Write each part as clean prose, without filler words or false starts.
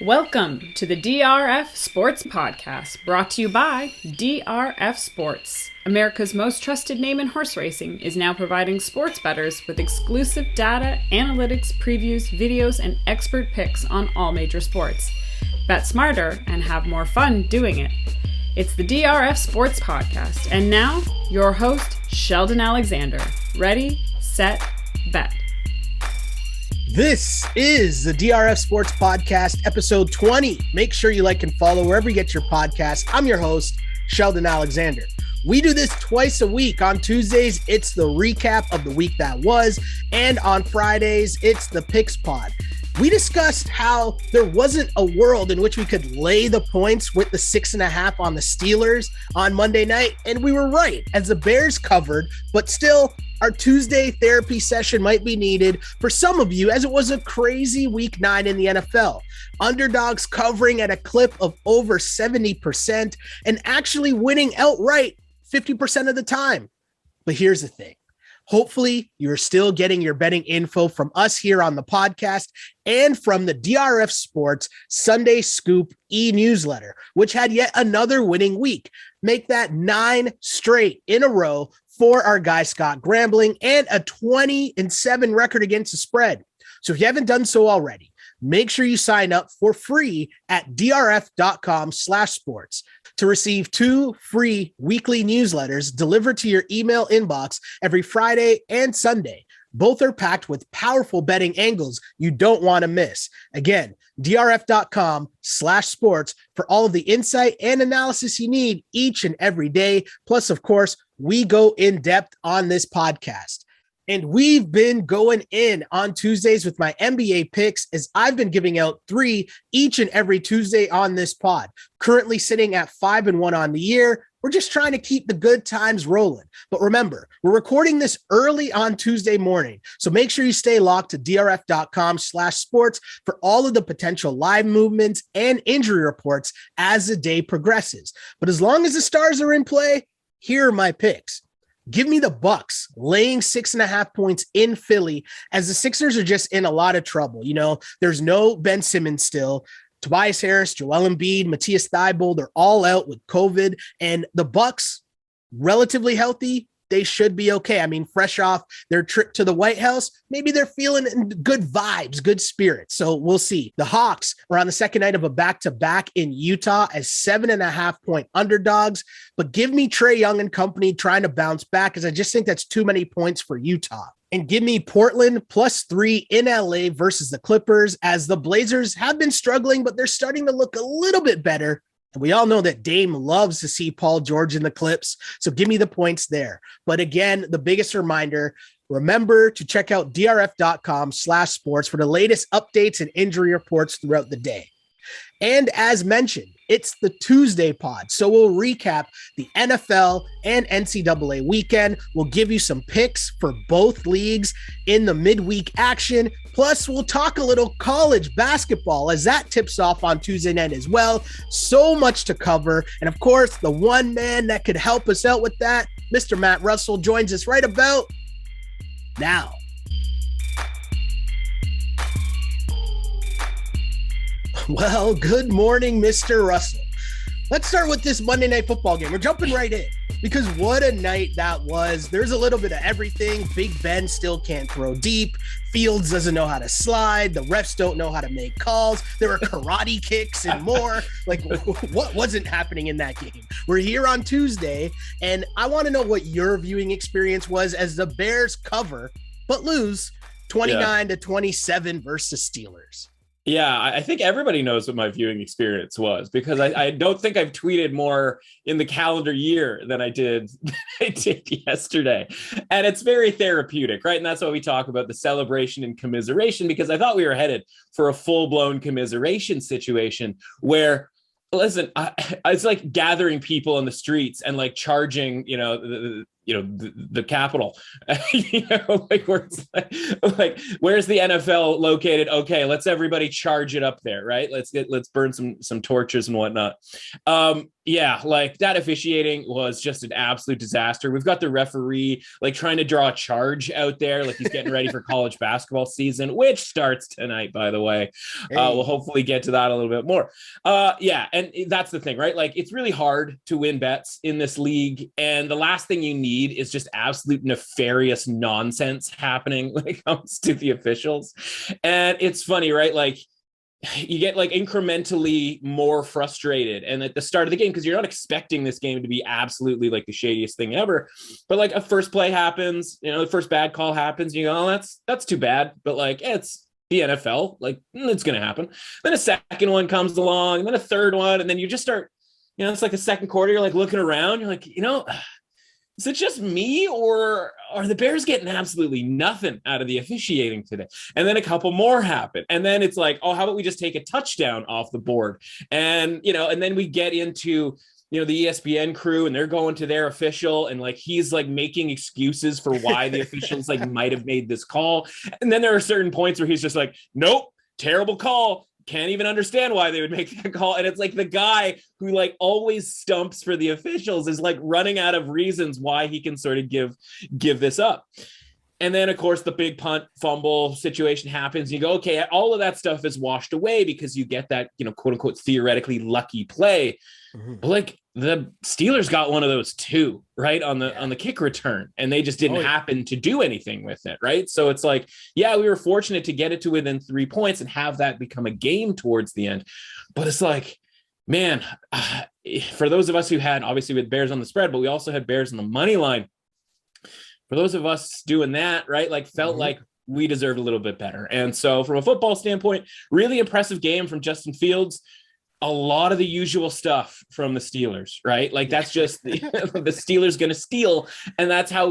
Welcome to the DRF Sports Podcast, brought to you by DRF Sports. America's most trusted name in horse racing is now providing sports bettors with exclusive data, analytics, previews, videos, and expert picks on all major sports. Bet smarter and have more fun doing it. It's the DRF Sports Podcast, and now, your host, Sheldon Alexander. Ready, set, bet. This is the DRF Sports Podcast, episode 20. Make sure you like and follow wherever you get your podcast. I'm your host, Sheldon Alexander. We do this twice a week. On Tuesdays, it's the recap of the week that was, and on Fridays, it's the Picks Pod. We discussed how there wasn't a world in which we could lay the points with the 6.5 on the Steelers on Monday night, and we were right, as the Bears covered, but still, our Tuesday therapy session might be needed for some of you, as it was a crazy week 9 in the NFL. Underdogs covering at a clip of over 70% and actually winning outright 50% of the time. But here's the thing. Hopefully, you're still getting your betting info from us here on the podcast and from the DRF Sports Sunday Scoop e-newsletter, which had yet another winning week. Make that 9 straight in a row for our guy Scott Grambling and a 20-7 record against the spread. So if you haven't done so already, make sure you sign up for free at drf.com/sports to receive 2 free weekly newsletters delivered to your email inbox every Friday and Sunday. Both are packed with powerful betting angles you don't want to miss. Again, drf.com/sports for all of the insight and analysis you need each and every day. Plus, of course, we go in depth on this podcast. And we've been going in on Tuesdays with my NBA picks, as I've been giving out 3 each and every Tuesday on this pod. Currently sitting at 5-1 on the year. We're just trying to keep the good times rolling. But remember, we're recording this early on Tuesday morning. So make sure you stay locked to drf.com/sports for all of the potential live movements and injury reports as the day progresses. But as long as the stars are in play, here are my picks. Give me the Bucks laying 6.5 points in Philly, as the Sixers are just in a lot of trouble. You know, there's no Ben Simmons still. Tobias Harris, Joel Embiid, Matthias Thybulle, they're all out with COVID, and the Bucks, relatively healthy, they should be okay. I mean, fresh off their trip to the White House, maybe they're feeling good vibes, good spirits. So we'll see. The Hawks are on the second night of a back-to-back in Utah as 7.5-point underdogs. But give me Trae Young and company trying to bounce back, because I just think that's too many points for Utah. And give me Portland +3 in LA versus the Clippers, as the Blazers have been struggling, but they're starting to look a little bit better. And we all know that Dame loves to see Paul George in the clips. So give me the points there. But again, the biggest reminder, remember to check out drf.com/sports for the latest updates and injury reports throughout the day. And as mentioned, it's the Tuesday pod. So we'll recap the NFL and NCAA weekend. We'll give you some picks for both leagues in the midweek action. Plus, we'll talk a little college basketball as that tips off on Tuesday night as well. So much to cover. And of course, the one man that could help us out with that, Mr. Matt Russell, joins us right about now. Well, good morning, Mr. Russell. Let's start with this Monday Night Football game. We're jumping right in, because what a night that was. There's a little bit of everything. Big Ben still can't throw deep. Fields doesn't know how to slide. The refs don't know how to make calls. There were karate kicks and more. Like, what wasn't happening in that game? We're here on Tuesday, and I want to know what your viewing experience was as the Bears cover, but lose 29-27 versus Steelers. Yeah, I think everybody knows what my viewing experience was, because I don't think I've tweeted more in the calendar year than I did yesterday. And it's very therapeutic, right? And that's why we talk about the celebration and commiseration, because I thought we were headed for a full-blown commiseration situation where, listen, it's like gathering people on the streets and like charging, the capital, like where it's like where's the NFL located? Okay, let's everybody charge it up there, right? Let's burn some torches and whatnot. Yeah, like that officiating was just an absolute disaster. We've got the referee like trying to draw a charge out there, like he's getting ready for college basketball season, which starts tonight, by the way. Hey. We'll hopefully get to that a little bit more. Yeah, and that's the thing, right? Like it's really hard to win bets in this league, and the last thing you need is just absolute nefarious nonsense happening when it comes to the officials. And it's funny, right? Like you get like incrementally more frustrated and at the start of the game because you're not expecting this game to be absolutely like the shadiest thing ever, but like a first play happens, the first bad call happens, you go, oh, that's too bad, but like it's the NFL, like it's gonna happen. Then a second one comes along and then a third one, and then you just start, it's like the second quarter, you're like looking around, you're like, is it just me or are the Bears getting absolutely nothing out of the officiating today? And then a couple more happen. And then it's like, oh, how about we just take a touchdown off the board? And, and then we get into, the ESPN crew and they're going to their official and like, he's like making excuses for why the officials like might've made this call. And then there are certain points where he's just like, nope, terrible call. Can't even understand why they would make that call. And it's like the guy who like always stumps for the officials is like running out of reasons why he can sort of give this up. And then of course the big punt fumble situation happens. You go, okay, all of that stuff is washed away because you get that, quote unquote, theoretically lucky play. Mm-hmm. But like the Steelers got one of those too, right? On the kick return, and they just didn't happen to do anything with it. Right. So it's like, yeah, we were fortunate to get it to within 3 points and have that become a game towards the end. But it's like, man, for those of us who had, obviously with Bears on the spread, but we also had Bears on the money line. For those of us doing that, right, like felt like we deserved a little bit better. And so from a football standpoint, really impressive game from Justin Fields. A lot of the usual stuff from the Steelers, right? Like that's just the Steelers going to steal. And that's how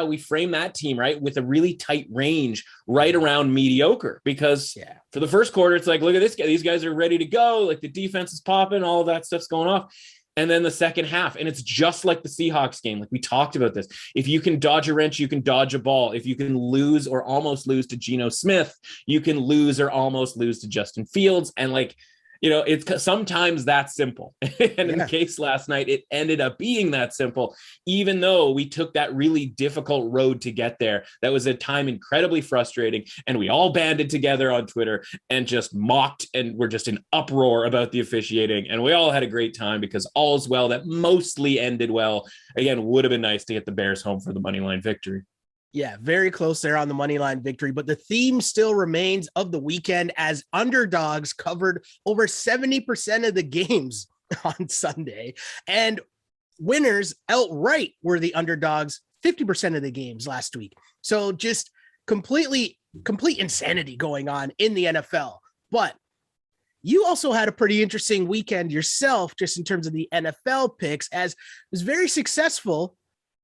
we frame that team, right? With a really tight range right around mediocre, because for the first quarter, it's like, look at this guy. These guys are ready to go. Like the defense is popping, all of that stuff's going off. And then the second half, and it's just like the Seahawks game. Like we talked about this. If you can dodge a wrench, you can dodge a ball. If you can lose or almost lose to Geno Smith, you can lose or almost lose to Justin Fields. And like, it's sometimes that simple. And in the case last night, it ended up being that simple, even though we took that really difficult road to get there. That was at time incredibly frustrating. And we all banded together on Twitter and just mocked and were just in uproar about the officiating. And we all had a great time because all's well that mostly ended well. Again, would have been nice to get the Bears home for the money line victory. Yeah, very close there on the money line victory, but the theme still remains of the weekend as underdogs covered over 70% of the games on Sunday, and winners outright were the underdogs 50% of the games last week. So just complete insanity going on in the NFL. But you also had a pretty interesting weekend yourself, just in terms of the NFL picks, as it was very successful.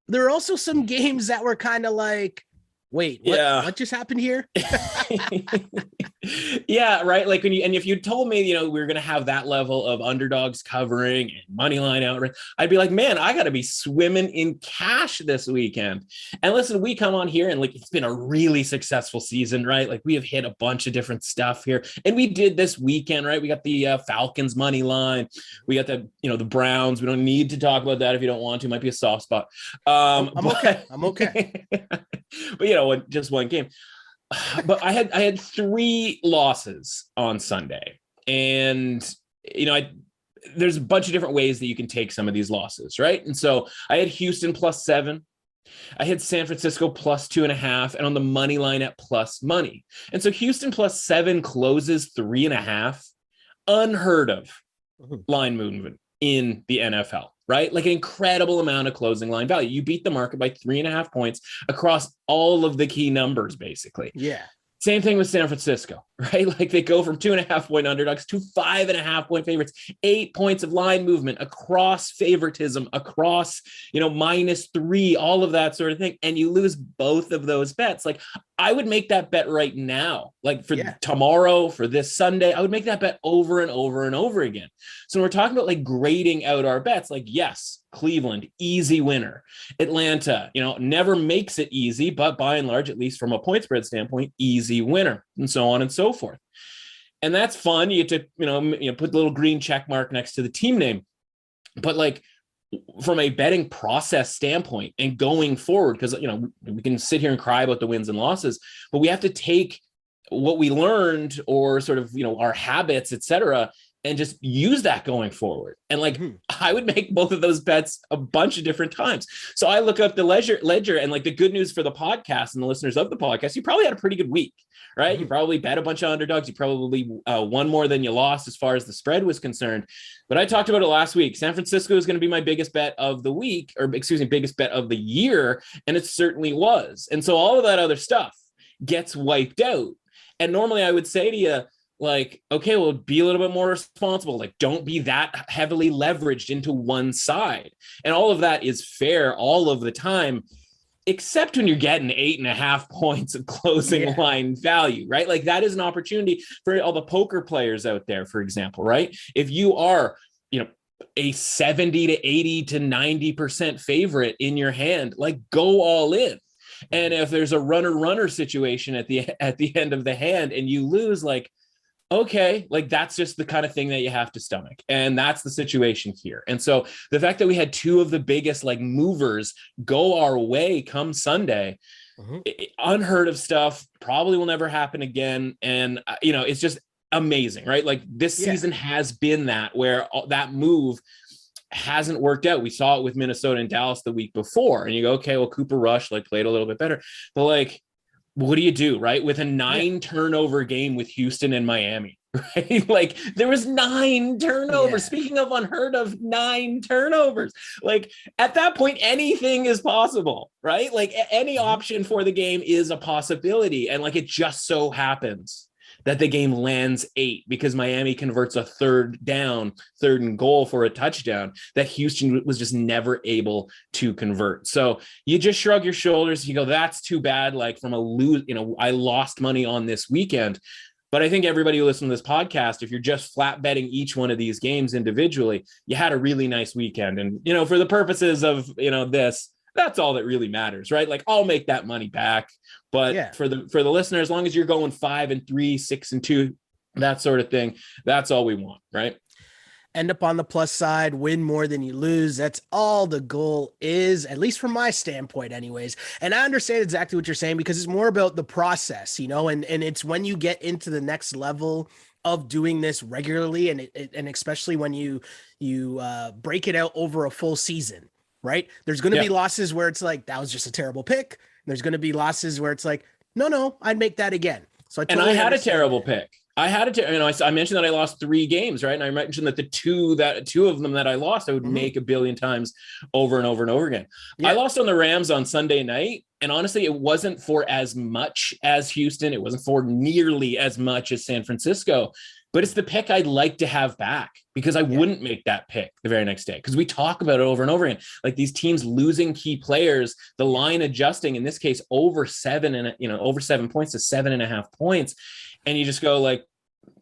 There are also some games that were kind of like, wait, what just happened here? Yeah, right. Like if you told me, we were going to have that level of underdogs covering and money line outright, I'd be like, man, I got to be swimming in cash this weekend. And listen, we come on here and like, it's been a really successful season, right? Like we have hit a bunch of different stuff here, and we did this weekend, right? We got the Falcons money line. We got the Browns. We don't need to talk about that if you don't want to. Might be a soft spot. I'm okay. But just one game. But I had 3 losses on Sunday, and there's a bunch of different ways that you can take some of these losses, right? And so I had Houston +7, I had San Francisco +2.5, and on the money line at plus money. And so Houston +7 closes 3.5, unheard of line movement in the NFL. Right? Like an incredible amount of closing line value. You beat the market by 3.5 points across all of the key numbers, basically. Yeah. Same thing with San Francisco, right? Like they go from 2.5 point underdogs to 5.5 point favorites, 8 points of line movement across favoritism, across, -3, all of that sort of thing. And you lose both of those bets. Like I would make that bet right now, like for Yeah. tomorrow, for this Sunday. I would make that bet over and over and over again. So when we're talking about like grading out our bets, like, yes, Cleveland, easy winner. Atlanta, never makes it easy, but by and large, at least from a point spread standpoint, easy winner, and so on and so forth. And that's fun. You get to, put the little green check mark next to the team name. But like, from a betting process standpoint and going forward, because we can sit here and cry about the wins and losses, but we have to take what we learned or sort of our habits, etc., and just use that going forward. And like, I would make both of those bets a bunch of different times. So I look up the ledger, and like the good news for the podcast and the listeners of the podcast, you probably had a pretty good week, right? You probably bet a bunch of underdogs. You probably won more than you lost as far as the spread was concerned. But I talked about it last week. San Francisco is going to be my biggest bet of the week, or excuse me, biggest bet of the year. And it certainly was. And so all of that other stuff gets wiped out. And normally I would say to you, like, okay, well, be a little bit more responsible. Like, don't be that heavily leveraged into one side. And all of that is fair all of the time, except when you're getting 8.5 points of closing line value, right? Like, that is an opportunity for all the poker players out there, for example, right? If you are, a 70 to 80 to 90% favorite in your hand, like, go all in. And if there's a runner situation at the end of the hand and you lose, like, okay, like that's just the kind of thing that you have to stomach. And that's the situation here. And so the fact that we had two of the biggest like movers go our way come Sunday, unheard of stuff, probably will never happen again. And, it's just amazing, right? Like this season has been that where that move hasn't worked out. We saw it with Minnesota and Dallas the week before. And you go, okay, well, Cooper Rush like played a little bit better. But like, what do you do, right? With a 9 turnover game with Houston and Miami, right? Like there was 9 turnovers. Yeah. Speaking of unheard of, 9 turnovers. Like at that point, anything is possible, right? Like any option for the game is a possibility. And like, it just so happens that the game lands 8 because Miami converts a third and goal for a touchdown that Houston was just never able to convert. So you just shrug your shoulders. You go, that's too bad. Like from I lost money on this weekend. But I think everybody who listens to this podcast, if you're just flat betting each one of these games individually, you had a really nice weekend. And, for the purposes of, that's all that really matters, right? Like I'll make that money back. But for the listener, as long as you're going 5-3, 6-2, that sort of thing, that's all we want, right? End up on the plus side, win more than you lose. That's all the goal is, at least from my standpoint anyways. And I understand exactly what you're saying because it's more about the process, and it's when you get into the next level of doing this regularly and especially when you break it out over a full season, right? There's going to be losses where it's like, that was just a terrible pick. There's going to be losses where it's like, no, I'd make that again. So I had a terrible pick. I mentioned that I lost 3 games, right? And I mentioned that the two of them that I lost, I would make a billion times over and over and over again. Yeah. I lost on the Rams on Sunday night. And honestly, it wasn't for as much as Houston. It wasn't for nearly as much as San Francisco. But it's the pick I'd like to have back because I wouldn't make that pick the very next day. Because we talk about it over and over again, like these teams losing key players, the line adjusting, in this case, over 7 points to 7.5 points. And you just go like,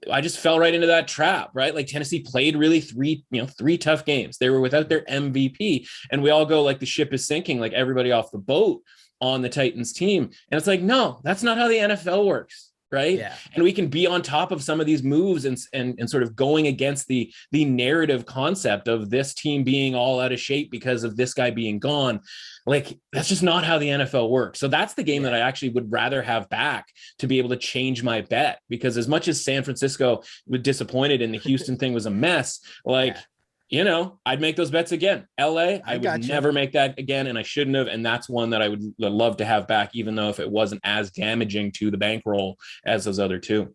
I just fell right into that trap, right? Like Tennessee played really 3 tough games. They were without their MVP. And we all go like the ship is sinking, like everybody off the boat on the Titans team. And it's like, no, that's not how the NFL works. Right. Yeah. And we can be on top of some of these moves and sort of going against the narrative concept of this team being all out of shape because of this guy being gone. Like, that's just not how the NFL works. So that's the game that I actually would rather have back to be able to change my bet, because as much as San Francisco was disappointed and the Houston thing was a mess, like, I'd make those bets again. LA, I would never make that again, and I shouldn't have. And that's one that I would love to have back, even though if it wasn't as damaging to the bankroll as those other two.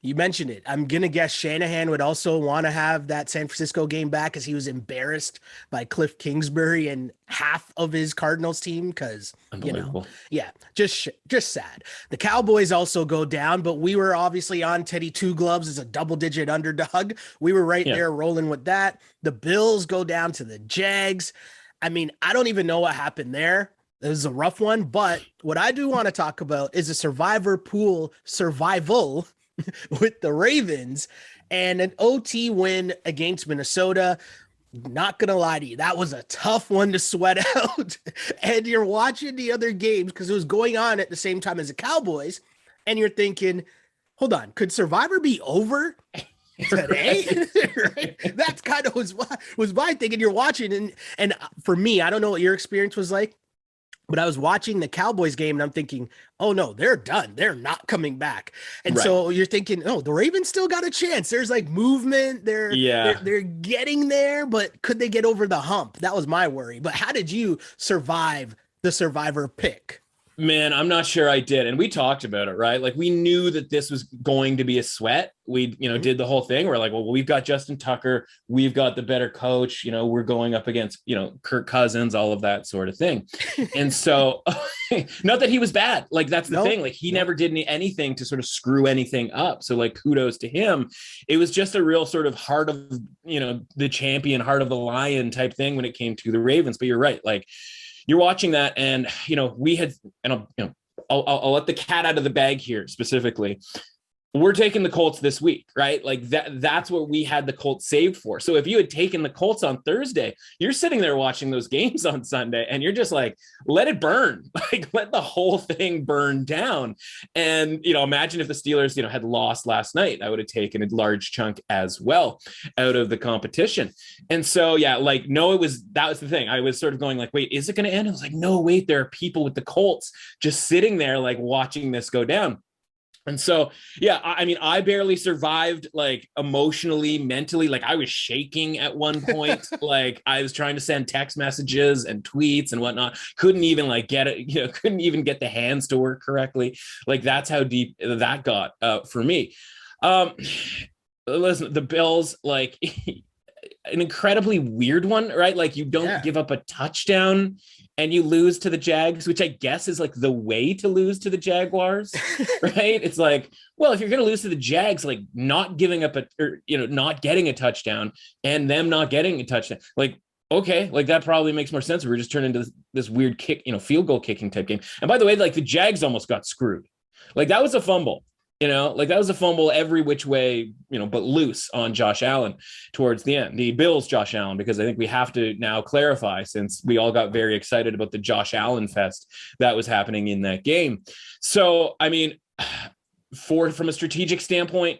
You mentioned it. I'm going to guess Shanahan would also want to have that San Francisco game back because he was embarrassed by Cliff Kingsbury and half of his Cardinals team because, just sad. The Cowboys also go down, but we were obviously on Teddy Two Gloves as a double-digit underdog. We were right there rolling with that. The Bills go down to the Jags. I mean, I don't even know what happened there. It was a rough one, but what I do want to talk about is a survivor pool survival with the Ravens and an OT win against Minnesota. Not gonna lie to you, that was a tough one to sweat out. And you're watching the other games because it was going on at the same time as the Cowboys, and you're thinking, hold on, could Survivor be over today? Right? That's kind of was my thing. And you're watching, and for me, I don't know what your experience was like, but I was watching the Cowboys game and I'm thinking, oh no, they're done. They're not coming back. And Right. so you're thinking, oh, the Ravens still got a chance. There's like movement. They're getting there, but could they get over the hump? That was my worry. But how did you survive the Survivor pick? Man, I'm not sure I did. And we talked about it, right? Like we knew that this was going to be a sweat. We, did the whole thing. We're like, well, we've got Justin Tucker. We've got the better coach. We're going up against, Kirk Cousins, all of that sort of thing. And so not that he was bad. Like that's the thing. Like he never did anything to sort of screw anything up. So like kudos to him. It was just a real sort of heart of, the champion, heart of the lion type thing when it came to the Ravens. But you're right. Like, you're watching that, and we had, and I'll let the cat out of the bag here specifically. We're taking the Colts this week, right? Like that's what we had the Colts saved for. So if you had taken the Colts on Thursday, you're sitting there watching those games on Sunday and you're just like, let it burn, like let the whole thing burn down. And, imagine if the Steelers, had lost last night, I would have taken a large chunk as well out of the competition. And so, yeah, like, no, that was the thing. I was sort of going like, wait, is it going to end? I was like, no, wait, there are people with the Colts just sitting there, like watching this go down. And so, yeah, I mean, I barely survived, like emotionally, mentally. Like I was shaking at one point. Like I was trying to send text messages and tweets and whatnot. Couldn't even like get it, couldn't even get the hands to work correctly. Like that's how deep that got for me. Listen, the Bills, like an incredibly weird one, right? Like you don't give up a touchdown and you lose to the Jags, which I guess is like the way to lose to the Jaguars, right? It's like, well, if you're going to lose to the Jags, like not giving up not getting a touchdown and them not getting a touchdown, like, okay, like that probably makes more sense. We're just turning into this weird kick, field goal kicking type game. And by the way, like the Jags almost got screwed. Like that was a fumble. Like that was a fumble every which way, but loose on Josh Allen towards the end. The Bills, Josh Allen, because I think we have to now clarify since we all got very excited about the Josh Allen fest that was happening in that game. So, I mean, from a strategic standpoint,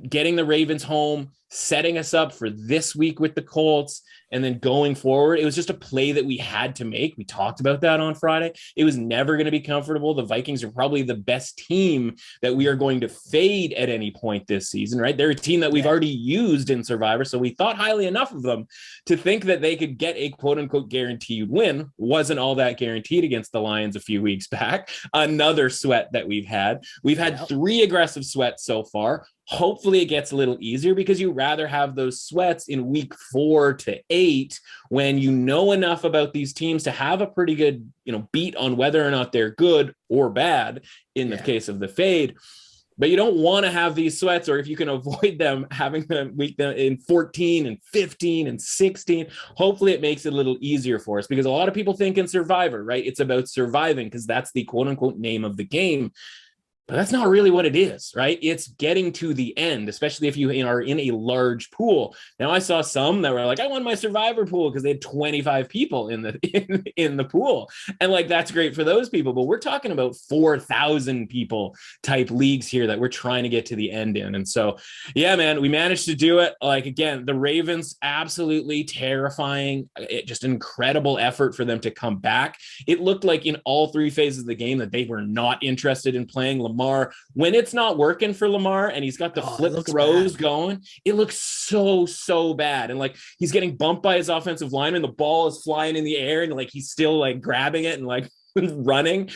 getting the Ravens home, setting us up for this week with the Colts, and then going forward, it was just a play that we had to make. We talked about that on Friday. It was never going to be comfortable. The Vikings are probably the best team that we are going to fade at any point this season, right? They're a team that we've already used in Survivor, so we thought highly enough of them to think that they could get a quote-unquote guaranteed win. Wasn't all that guaranteed against the Lions a few weeks back. Another sweat that we've had. We've had 3 aggressive sweats so far. Hopefully it gets a little easier because you rather have those sweats in week 4 to 8 when you know enough about these teams to have a pretty good, beat on whether or not they're good or bad in the case of the fade. But you don't want to have these sweats, or if you can avoid them, having them week in 14 and 15 and 16, hopefully it makes it a little easier for us because a lot of people think in Survivor, right? It's about surviving because that's the quote unquote name of the game. But that's not really what it is, right? It's getting to the end, especially if you are in a large pool. Now, I saw some that were like, I won my Survivor pool because they had 25 people in the pool. And like, that's great for those people. But we're talking about 4,000 people type leagues here that we're trying to get to the end in. And so, yeah, man, we managed to do it. Like, again, the Ravens, absolutely terrifying. Just an incredible effort for them to come back. It looked like in all 3 phases of the game that they were not interested in playing Lamar. When it's not working for Lamar and he's got the flip throws going, it looks so bad. And like he's getting bumped by his offensive lineman, the ball is flying in the air and like he's still like grabbing it and like running.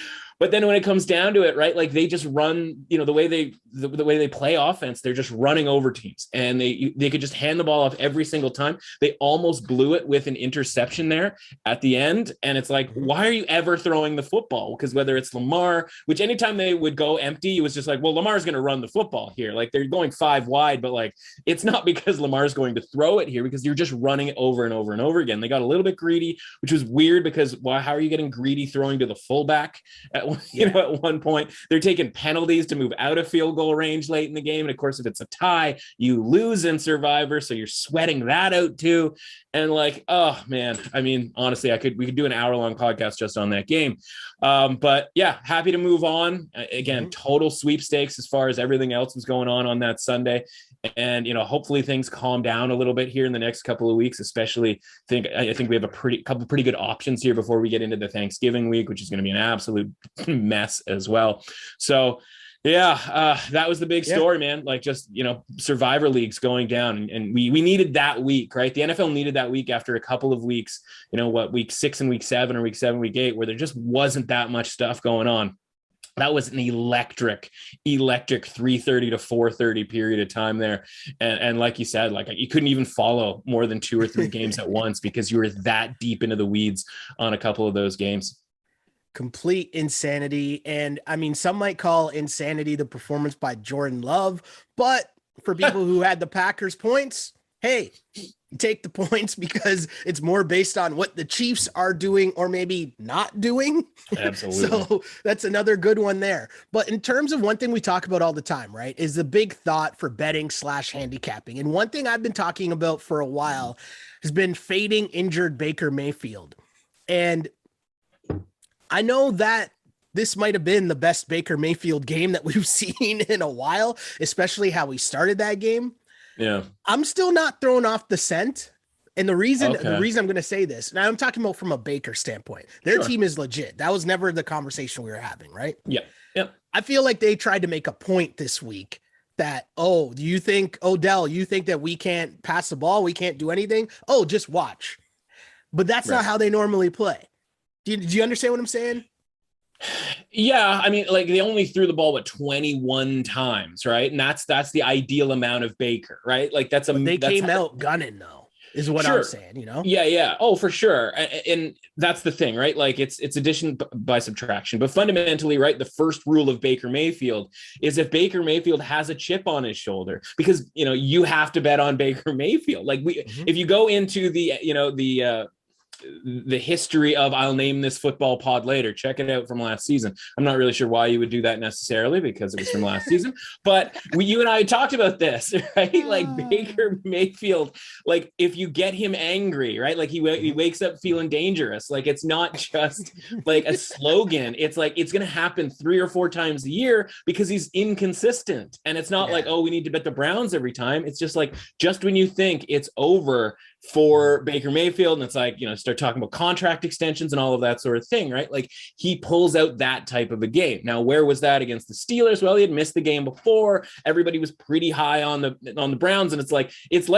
But then when it comes down to it, right, like they just run, you know, the way they play offense, they're just running over teams, and they could just hand the ball off every single time. They almost blew it with an interception there at the end. And it's like, why are you ever throwing the football? Because whether it's Lamar, which anytime they would go empty, it was just like, well, Lamar's going to run the football here. Like they're going 5 wide, but like, it's not because Lamar's going to throw it here, because you're just running it over and over and over again. They got a little bit greedy, which was weird, because how are you getting greedy throwing to the fullback at one point? They're taking penalties to move out of field goal range late in the game. And of course, if it's a tie, you lose in Survivor. So you're sweating that out too. And like, oh man, I mean, honestly, we could do an hour-long podcast just on that game. But yeah, happy to move on. Again, total sweepstakes as far as everything else was going on that Sunday. And, you know, hopefully things calm down a little bit here in the next couple of weeks, especially I think we have a couple pretty good options here before we get into the Thanksgiving week, which is going to be an absolute mess as well. So yeah, that was the big story, man. Like, just, you know, Survivor leagues going down, and we needed that week, right? The NFL needed that week after a couple of weeks, you know, week 6 and week 7, or week 7, week 8, where there just wasn't that much stuff going on. That was an electric 3:30 to 4:30 period of time there. And like you said, like you couldn't even follow more than 2 or 3 games at once, because you were that deep into the weeds on a couple of those games. Complete insanity. And I mean, some might call insanity the performance by Jordan Love, but for people who had the Packers points, hey, take the points, because it's more based on what the Chiefs are doing or maybe not doing. Absolutely. So that's another good one there. But in terms of one thing we talk about all the time, right, is the big thought for betting / handicapping. And one thing I've been talking about for a while has been fading injured Baker Mayfield. And I know that this might have been the best Baker Mayfield game that we've seen in a while, especially how we started that game. Yeah. I'm still not thrown off the scent. And the reason I'm going to say this, now I'm talking about from a Baker standpoint, their team is legit. That was never the conversation we were having, right? Yeah. Yeah. I feel like they tried to make a point this week that, oh, do you think, Odell, you think that we can't pass the ball? We can't do anything? Oh, just watch. But that's not how they normally play. Do you understand what I'm saying? Yeah, I mean, like they only threw the ball 21 times, right? And that's the ideal amount of Baker, right? Like they came out gunning, though, is what I'm saying, you know? Yeah. Oh, for sure. And that's the thing, right? Like it's addition by subtraction. But fundamentally, right, the first rule of Baker Mayfield is if Baker Mayfield has a chip on his shoulder, because, you know, you have to bet on Baker Mayfield. Like if you go into the history of I'll name this football pod later, check it out from last season. I'm not really sure why you would do that necessarily, because it was from last season, but you and I talked about this, right? Like Baker Mayfield, like if you get him angry, right? Like he wakes up feeling dangerous. Like it's not just like a slogan. It's like, it's going to happen 3 or 4 times a year because he's inconsistent. And it's not like, oh, we need to bet the Browns every time. It's just like, just when you think it's over for Baker Mayfield, and it's like, you know, start talking about contract extensions and all of that sort of thing, right? Like he pulls out that type of a game. Now, where was that against the Steelers? Well, he had missed the game before. Everybody was pretty high on the Browns, and it's like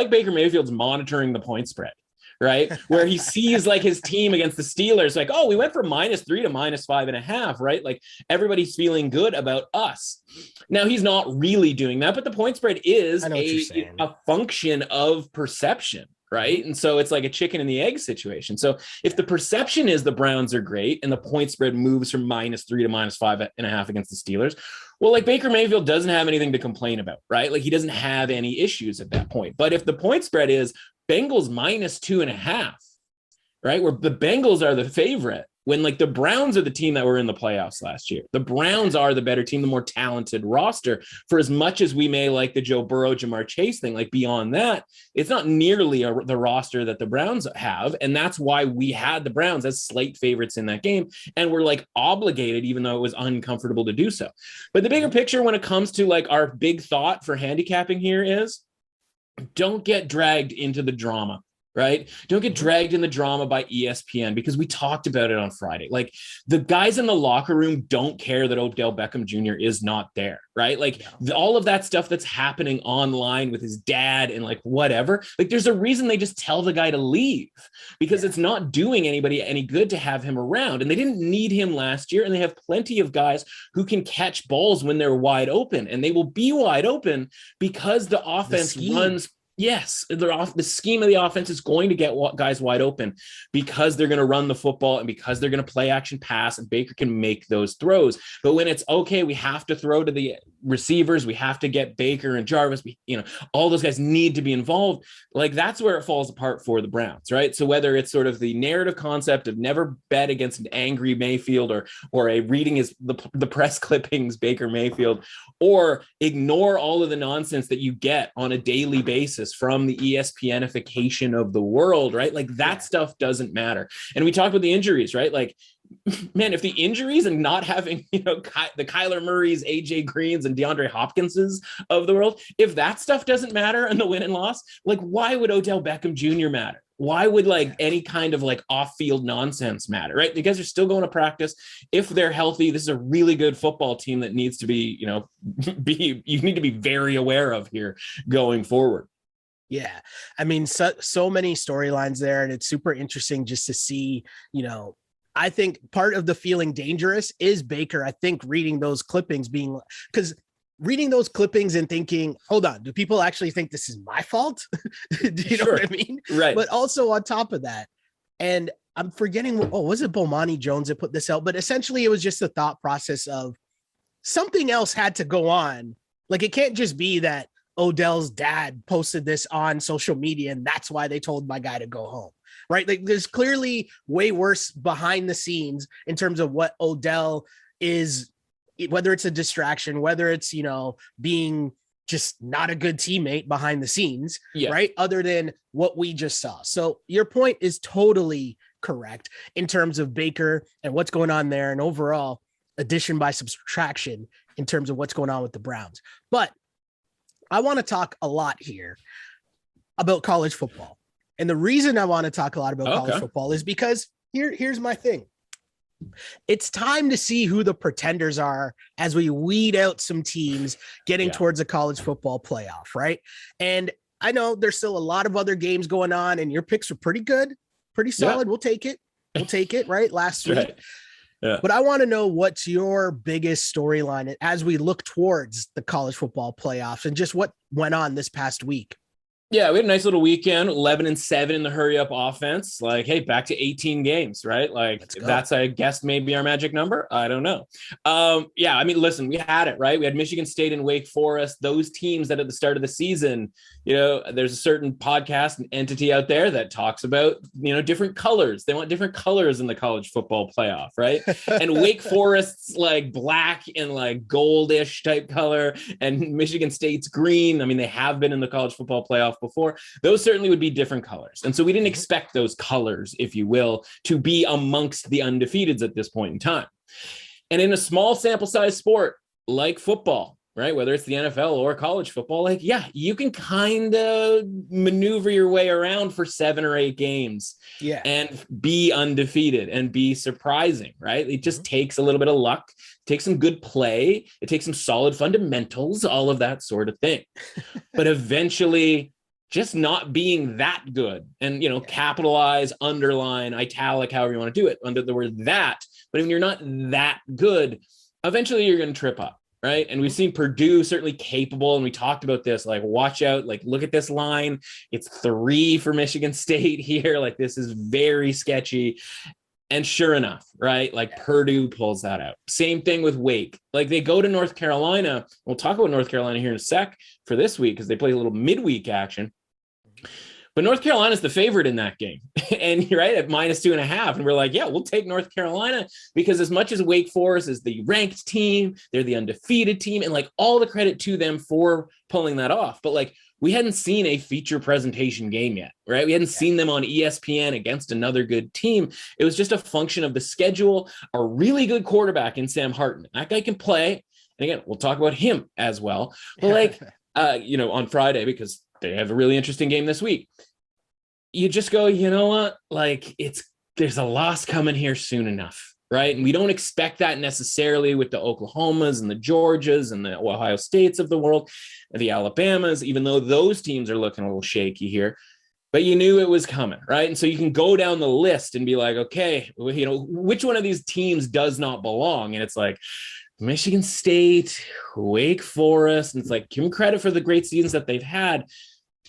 Baker Mayfield's monitoring the point spread, right? Where he sees like his team against the Steelers, like, oh, we went from -3 to -5.5, right? Like everybody's feeling good about us. Now he's not really doing that, but the point spread is a function of perception. Right. And so it's like a chicken and the egg situation. So if the perception is the Browns are great and the point spread moves from -3 to -5.5 against the Steelers, well, like Baker Mayfield doesn't have anything to complain about, right? Like he doesn't have any issues at that point. But if the point spread is Bengals -2.5, right, where the Bengals are the favorite, when like the Browns are the team that were in the playoffs last year. The Browns are the better team, the more talented roster. For as much as we may like the Joe Burrow, Jamar Chase thing, like beyond that, it's not nearly the roster that the Browns have. And that's why we had the Browns as slight favorites in that game. And we're like obligated, even though it was uncomfortable to do so. But the bigger picture when it comes to like our big thought for handicapping here is don't get dragged into the drama. right? Don't get dragged in the drama by ESPN, because we talked about it on Friday. Like, the guys in the locker room don't care that Odell Beckham Jr. is not there, right? Like, all of that stuff that's happening online with his dad and like whatever, like there's a reason they just tell the guy to leave, because it's not doing anybody any good to have him around. And they didn't need him last year, and they have plenty of guys who can catch balls when they're wide open, and they will be wide open because the offense runs. Yes, the scheme of the offense is going to get guys wide open, because they're going to run the football and because they're going to play action pass, and Baker can make those throws. But when it's okay, we have to throw to the receivers, we have to get Baker and Jarvis, all those guys need to be involved. Like, that's where it falls apart for the Browns, right? So whether it's sort of the narrative concept of never bet against an angry Mayfield, or a reading the press clippings Baker Mayfield, or ignore all of the nonsense that you get on a daily basis from the ESPNification of the world, right? Like, that stuff doesn't matter. And we talked about the injuries, right? Like, man, if the injuries and not having, the Kyler Murrays, AJ Greens, and DeAndre Hopkinses of the world, if that stuff doesn't matter in the win and loss, like, why would Odell Beckham Jr. matter? Why would any kind of off-field nonsense matter, right? Because they're still going to practice. If they're healthy, this is a really good football team that needs to be, you need to be very aware of here going forward. Yeah. I mean, so many storylines there, and it's super interesting just to see, I think part of the feeling dangerous is Baker. I think reading those clippings and thinking, hold on, do people actually think this is my fault? Do you know what I mean? Right. But also on top of that, and I'm forgetting, was it Bomani Jones that put this out? But essentially it was just the thought process of something else had to go on. Like, it can't just be that Odell's dad posted this on social media and that's why they told my guy to go home, right? Like, there's clearly way worse behind the scenes in terms of what Odell is, whether it's a distraction, whether it's, being just not a good teammate behind the scenes, right? Other than what we just saw. So your point is totally correct in terms of Baker and what's going on there, and overall addition by subtraction in terms of what's going on with the Browns. But I want to talk a lot here about college football. And the reason I want to talk a lot about college football is because here's my thing. It's time to see who the pretenders are as we weed out some teams getting towards a college football playoff, right? And I know there's still a lot of other games going on, and your picks are pretty good, pretty solid. We'll take it, right? Last week. Right. Yeah. But I want to know what's your biggest storyline as we look towards the college football playoffs and just what went on this past week. Yeah, we had a nice little weekend, 11-7 in the hurry up offense. Like, hey, back to 18 games, right? Like, that's, I guess, maybe our magic number. I don't know. Yeah, I mean, listen, we had it, right? We had Michigan State and Wake Forest, those teams that at the start of the season, there's a certain podcast and entity out there that talks about, different colors. They want different colors in the college football playoff, right? And Wake Forest's like black and like goldish type color, and Michigan State's green. I mean, they have been in the college football playoff before. Those certainly would be different colors. And so we didn't expect those colors, if you will, to be amongst the undefeateds at this point in time. And in a small sample size sport like football, right, whether it's the NFL or college football, like, yeah, you can kind of maneuver your way around for 7 or 8 games and be undefeated and be surprising, right? It just takes a little bit of luck, takes some good play, it takes some solid fundamentals, all of that sort of thing. But eventually, just not being that good and, capitalize, underline, italic, however you want to do it, under the word that. But when you're not that good, eventually you're going to trip up, right? And we've seen Purdue certainly capable, and we talked about this, like, watch out, like, look at this line. It's 3 for Michigan State here. Like, this is very sketchy. And sure enough, right? Like, Purdue pulls that out. Same thing with Wake. Like, they go to North Carolina. We'll talk about North Carolina here in a sec for this week, because they play a little midweek action. But North Carolina's the favorite in that game. And you're right, at -2.5. And we're like, yeah, we'll take North Carolina, because as much as Wake Forest is the ranked team, they're the undefeated team, and like, all the credit to them for pulling that off. But like, we hadn't seen a feature presentation game yet, right? We hadn't seen them on ESPN against another good team. It was just a function of the schedule, a really good quarterback in Sam Hartman. That guy can play. And again, we'll talk about him as well. But like, on Friday, because they have a really interesting game this week. you just go, you know what? Like there's a loss coming here soon enough. Right. And we don't expect that necessarily with the Oklahomas and the Georgias and the Ohio States of the world, the Alabamas, even though those teams are looking a little shaky here. But you knew it was coming, right? And so you can go down the list and be like, okay, you know, which one of these teams does not belong? And it's like Michigan State, Wake Forest. And it's like, give them credit for the great seasons that they've had.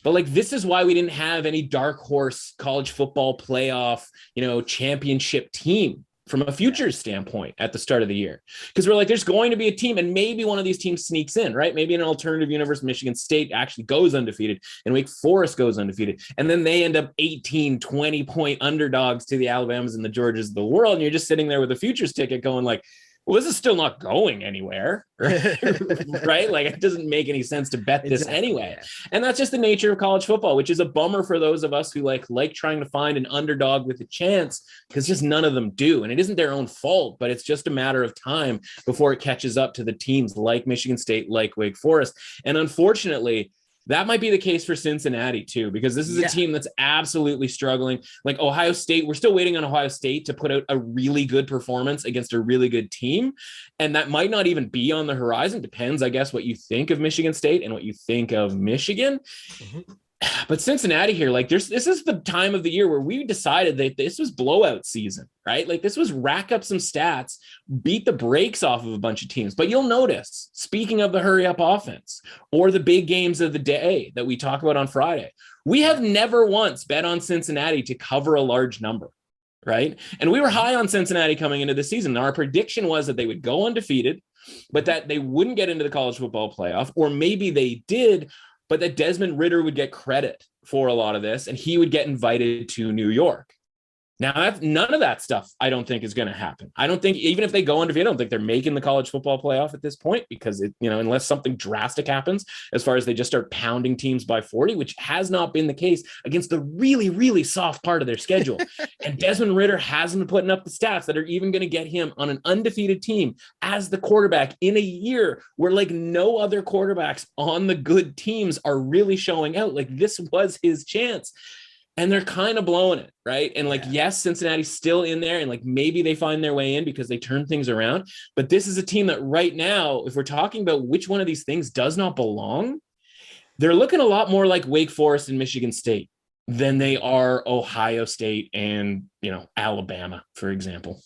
But like, this is why we didn't have any dark horse college football playoff, you know, championship team from a futures standpoint at the start of the year. Because we're like, there's going to be a team, and maybe one of these teams sneaks in, right? Maybe in an alternative universe, Michigan State actually goes undefeated and Wake Forest goes undefeated. And then they end up 18, 20 point underdogs to the Alabamas and the Georgias of the world. And you're just sitting there with a futures ticket going like, well, this is still not going anywhere, right? Right? Like, it doesn't make any sense to bet this anyway. And that's just the nature of college football, which is a bummer for those of us who like trying to find an underdog with a chance, because just none of them do. And it isn't their own fault, but it's just a matter of time before it catches up to the teams like Michigan State, like Wake Forest. And unfortunately, that might be the case for Cincinnati too, because this is a team that's absolutely struggling. Like Ohio State, we're still waiting on Ohio State to put out a really good performance against a really good team. And that might not even be on the horizon. Depends, I guess, what you think of Michigan State and what you think of Michigan. Mm-hmm. But Cincinnati here, like this is the time of the year where we decided that this was blowout season, right? Like this was rack up some stats, beat the brakes off of a bunch of teams. But you'll notice, speaking of the hurry up offense or the big games of the day that we talk about on Friday, we have never once bet on Cincinnati to cover a large number, right? And we were high on Cincinnati coming into the season. Our prediction was that they would go undefeated, but that they wouldn't get into the college football playoff, or maybe they did, but that Desmond Ridder would get credit for a lot of this and he would get invited to New York. Now, that's none of that stuff I don't think is going to happen. I don't think, even if they go undefeated, I don't think they're making the college football playoff at this point, because it, you know, unless something drastic happens as far as they just start pounding teams by 40, which has not been the case against the really, really soft part of their schedule. And Desmond Ridder hasn't been putting up the stats that are even going to get him on an undefeated team as the quarterback in a year where like no other quarterbacks on the good teams are really showing out. Like this was his chance. And they're kind of blowing it, right? And like, yes, Cincinnati's still in there, and like maybe they find their way in because they turn things around. But this is a team that right now, if we're talking about which one of these things does not belong, they're looking a lot more like Wake Forest and Michigan State than they are Ohio State and, you know, Alabama, for example.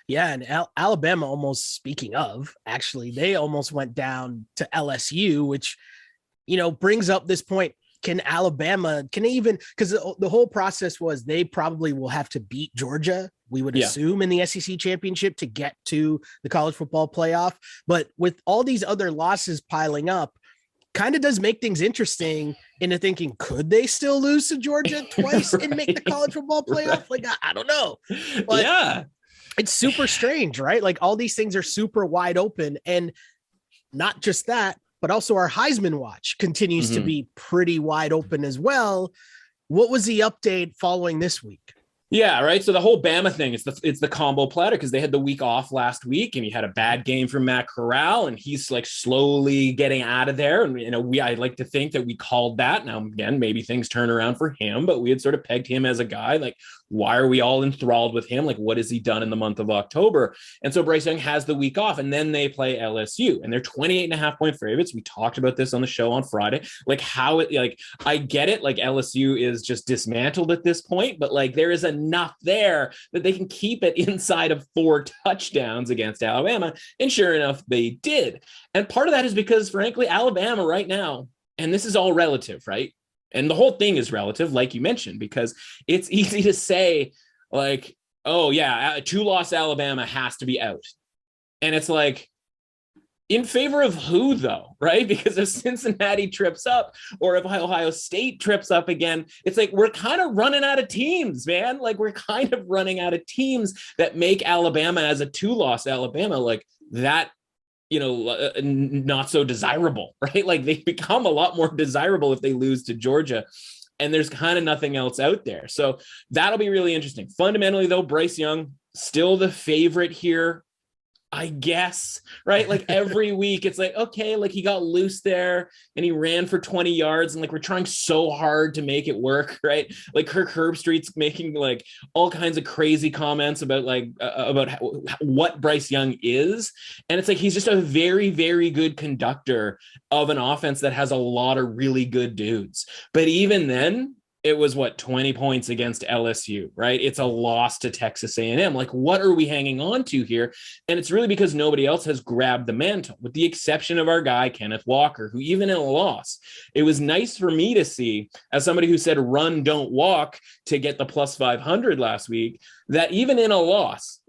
Yeah, and Alabama, almost speaking of, actually, they almost went down to LSU, which, you know, brings up this point. Can Alabama, because the whole process was they probably will have to beat Georgia, we would assume, in the SEC championship to get to the college football playoff. But with all these other losses piling up, kind of does make things interesting into thinking, could they still lose to Georgia twice and make the college football playoff? Like, I don't know. But it's super strange, right? Like all these things are super wide open, and not just that, but also our Heisman watch continues to be pretty wide open as well. What was the update following this week? Yeah, right. So the whole Bama thing, it's the combo platter, because they had the week off last week and you had a bad game from Matt Corral and he's like slowly getting out of there. And, you know, I'd like to think that we called that. Now, again, maybe things turn around for him, but we had sort of pegged him as a guy like, why are we all enthralled with him? Like, what has he done in the month of October? And so Bryce Young has the week off, and then they play LSU, and they're 28.5-point favorites. We talked about this on the show on Friday. Like I get it. Like LSU is just dismantled at this point, but like there is enough there that they can keep it inside of 4 touchdowns against Alabama. And sure enough, they did. And part of that is because, frankly, Alabama right now, and this is all relative, right? And the whole thing is relative, like you mentioned, because it's easy to say like, oh yeah, 2-loss Alabama has to be out. And it's like, in favor of who though, right? Because if Cincinnati trips up or if Ohio State trips up again, it's like, we're kind of running out of teams, man. Like we're kind of running out of teams that make Alabama as a 2-loss Alabama like that, you know, not so desirable, right? Like they become a lot more desirable if they lose to Georgia, and there's kind of nothing else out there. So that'll be really interesting. Fundamentally though, Bryce Young still the favorite here. I guess, right? Like every week it's like, okay, like he got loose there and he ran for 20 yards and like we're trying so hard to make it work, right? Like Kirk Herbstreit's making like all kinds of crazy comments about like what Bryce Young is. And it's like he's just a very, very good conductor of an offense that has a lot of really good dudes. But even then, it was 20 points against LSU, right? It's a loss to Texas A&M. Like, what are we hanging on to here? And it's really because nobody else has grabbed the mantle, with the exception of our guy, Kenneth Walker, who even in a loss, it was nice for me to see, as somebody who said run, don't walk to get the plus 500 last week, that even in a loss,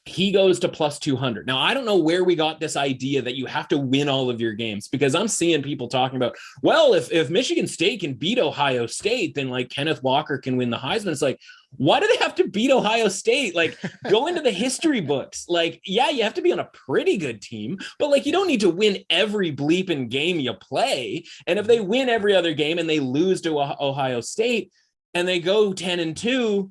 he goes to plus 200. Now, I don't know where we got this idea that you have to win all of your games, because I'm seeing people talking about, well, if Michigan State can beat Ohio State, then like Kenneth Walker can win the Heisman. It's like, why do they have to beat Ohio State? Like, go into the history books. Like, yeah, you have to be on a pretty good team, but like, you don't need to win every bleeping game you play. And if they win every other game and they lose to Ohio State and they go 10-2,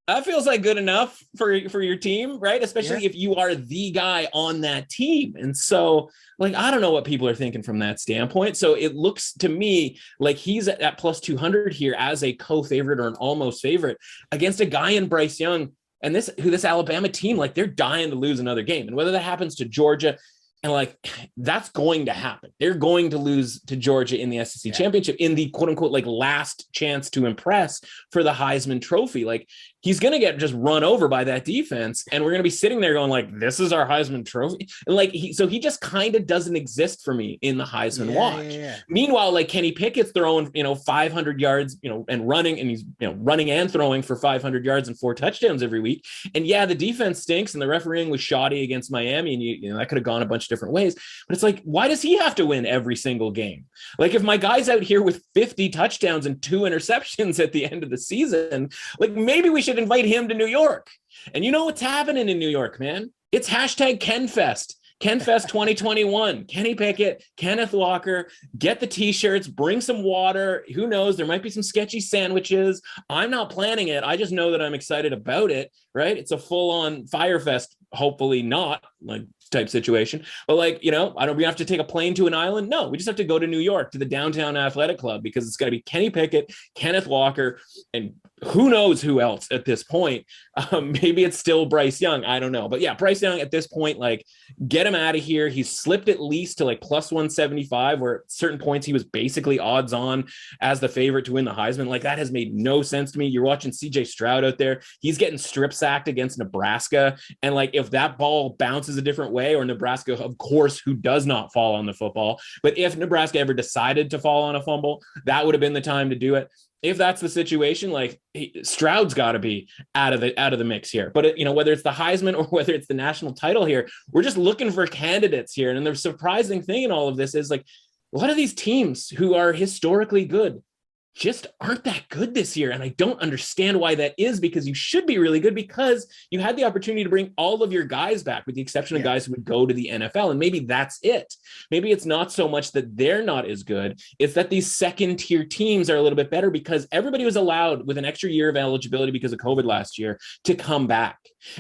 that feels like good enough for your team, right? Especially if you are the guy on that team. And so, like, I don't know what people are thinking from that standpoint. So it looks to me like he's at plus 200 here as a co-favorite or an almost favorite against a guy in Bryce Young. And this Alabama team, like, they're dying to lose another game. And whether that happens to Georgia, and like, that's going to happen. They're going to lose to Georgia in the SEC championship in the quote unquote, like, last chance to impress for the Heisman Trophy. Like, he's going to get just run over by that defense. And we're going to be sitting there going like, this is our Heisman Trophy. And like, he just kind of doesn't exist for me in the Heisman watch. Meanwhile, like, Kenny Pickett's throwing, 500 yards, and running, and he's, running and throwing for 500 yards and 4 touchdowns every week. And yeah, the defense stinks and the refereeing was shoddy against Miami. And that could have gone a bunch of different ways, but it's like, why does he have to win every single game? Like, if my guy's out here with 50 touchdowns and 2 interceptions at the end of the season, like, maybe we should invite him to New York. And you know what's happening in New York, man? It's hashtag KenFest. KenFest 2021. Kenny Pickett, Kenneth Walker, get the t-shirts, bring some water. Who knows? There might be some sketchy sandwiches. I'm not planning it. I just know that I'm excited about it, right? It's a full-on Firefest, hopefully not, like, type situation. But like, we have to take a plane to an island. No, we just have to go to New York to the Downtown Athletic Club, because it's got to be Kenny Pickett, Kenneth Walker, and who knows who else at this point. Maybe it's still Bryce Young. I don't know. But yeah, Bryce Young at this point, like, get him out of here. He's slipped at least to like plus 175, where at certain points he was basically odds on as the favorite to win the Heisman. Like, that has made no sense to me. You're watching CJ Stroud out there. He's getting strip sacked against Nebraska. And like, if that ball bounces a different way, or Nebraska, of course, who does not fall on the football, but if Nebraska ever decided to fall on a fumble, that would have been the time to do it. If that's the situation, like, Stroud's got to be out of the mix here. But whether it's the Heisman or whether it's the national title here, we're just looking for candidates here. And the surprising thing in all of this is, like, a lot of these teams who are historically good just aren't that good this year. And I don't understand why that is, because you should be really good, because you had the opportunity to bring all of your guys back, with the exception of guys who would go to the NFL. And maybe that's it. Maybe it's not so much that they're not as good. It's that these second tier teams are a little bit better, because everybody was allowed, with an extra year of eligibility because of COVID last year, to come back.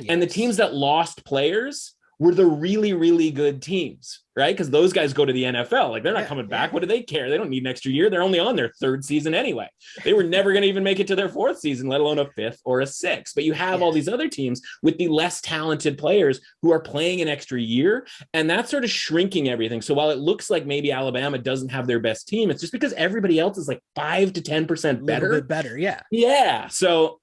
And the teams that lost players were the really, really good teams, right? Because those guys go to the NFL. Like, they're not coming back. What do they care? They don't need an extra year. They're only on their 3rd season anyway. They were never going to even make it to their 4th season, let alone a 5th or a 6th. But you have all these other teams with the less talented players who are playing an extra year, and that's sort of shrinking everything. So while it looks like maybe Alabama doesn't have their best team, it's just because everybody else is like 5 to 10% better. A little bit better, yeah. Yeah. So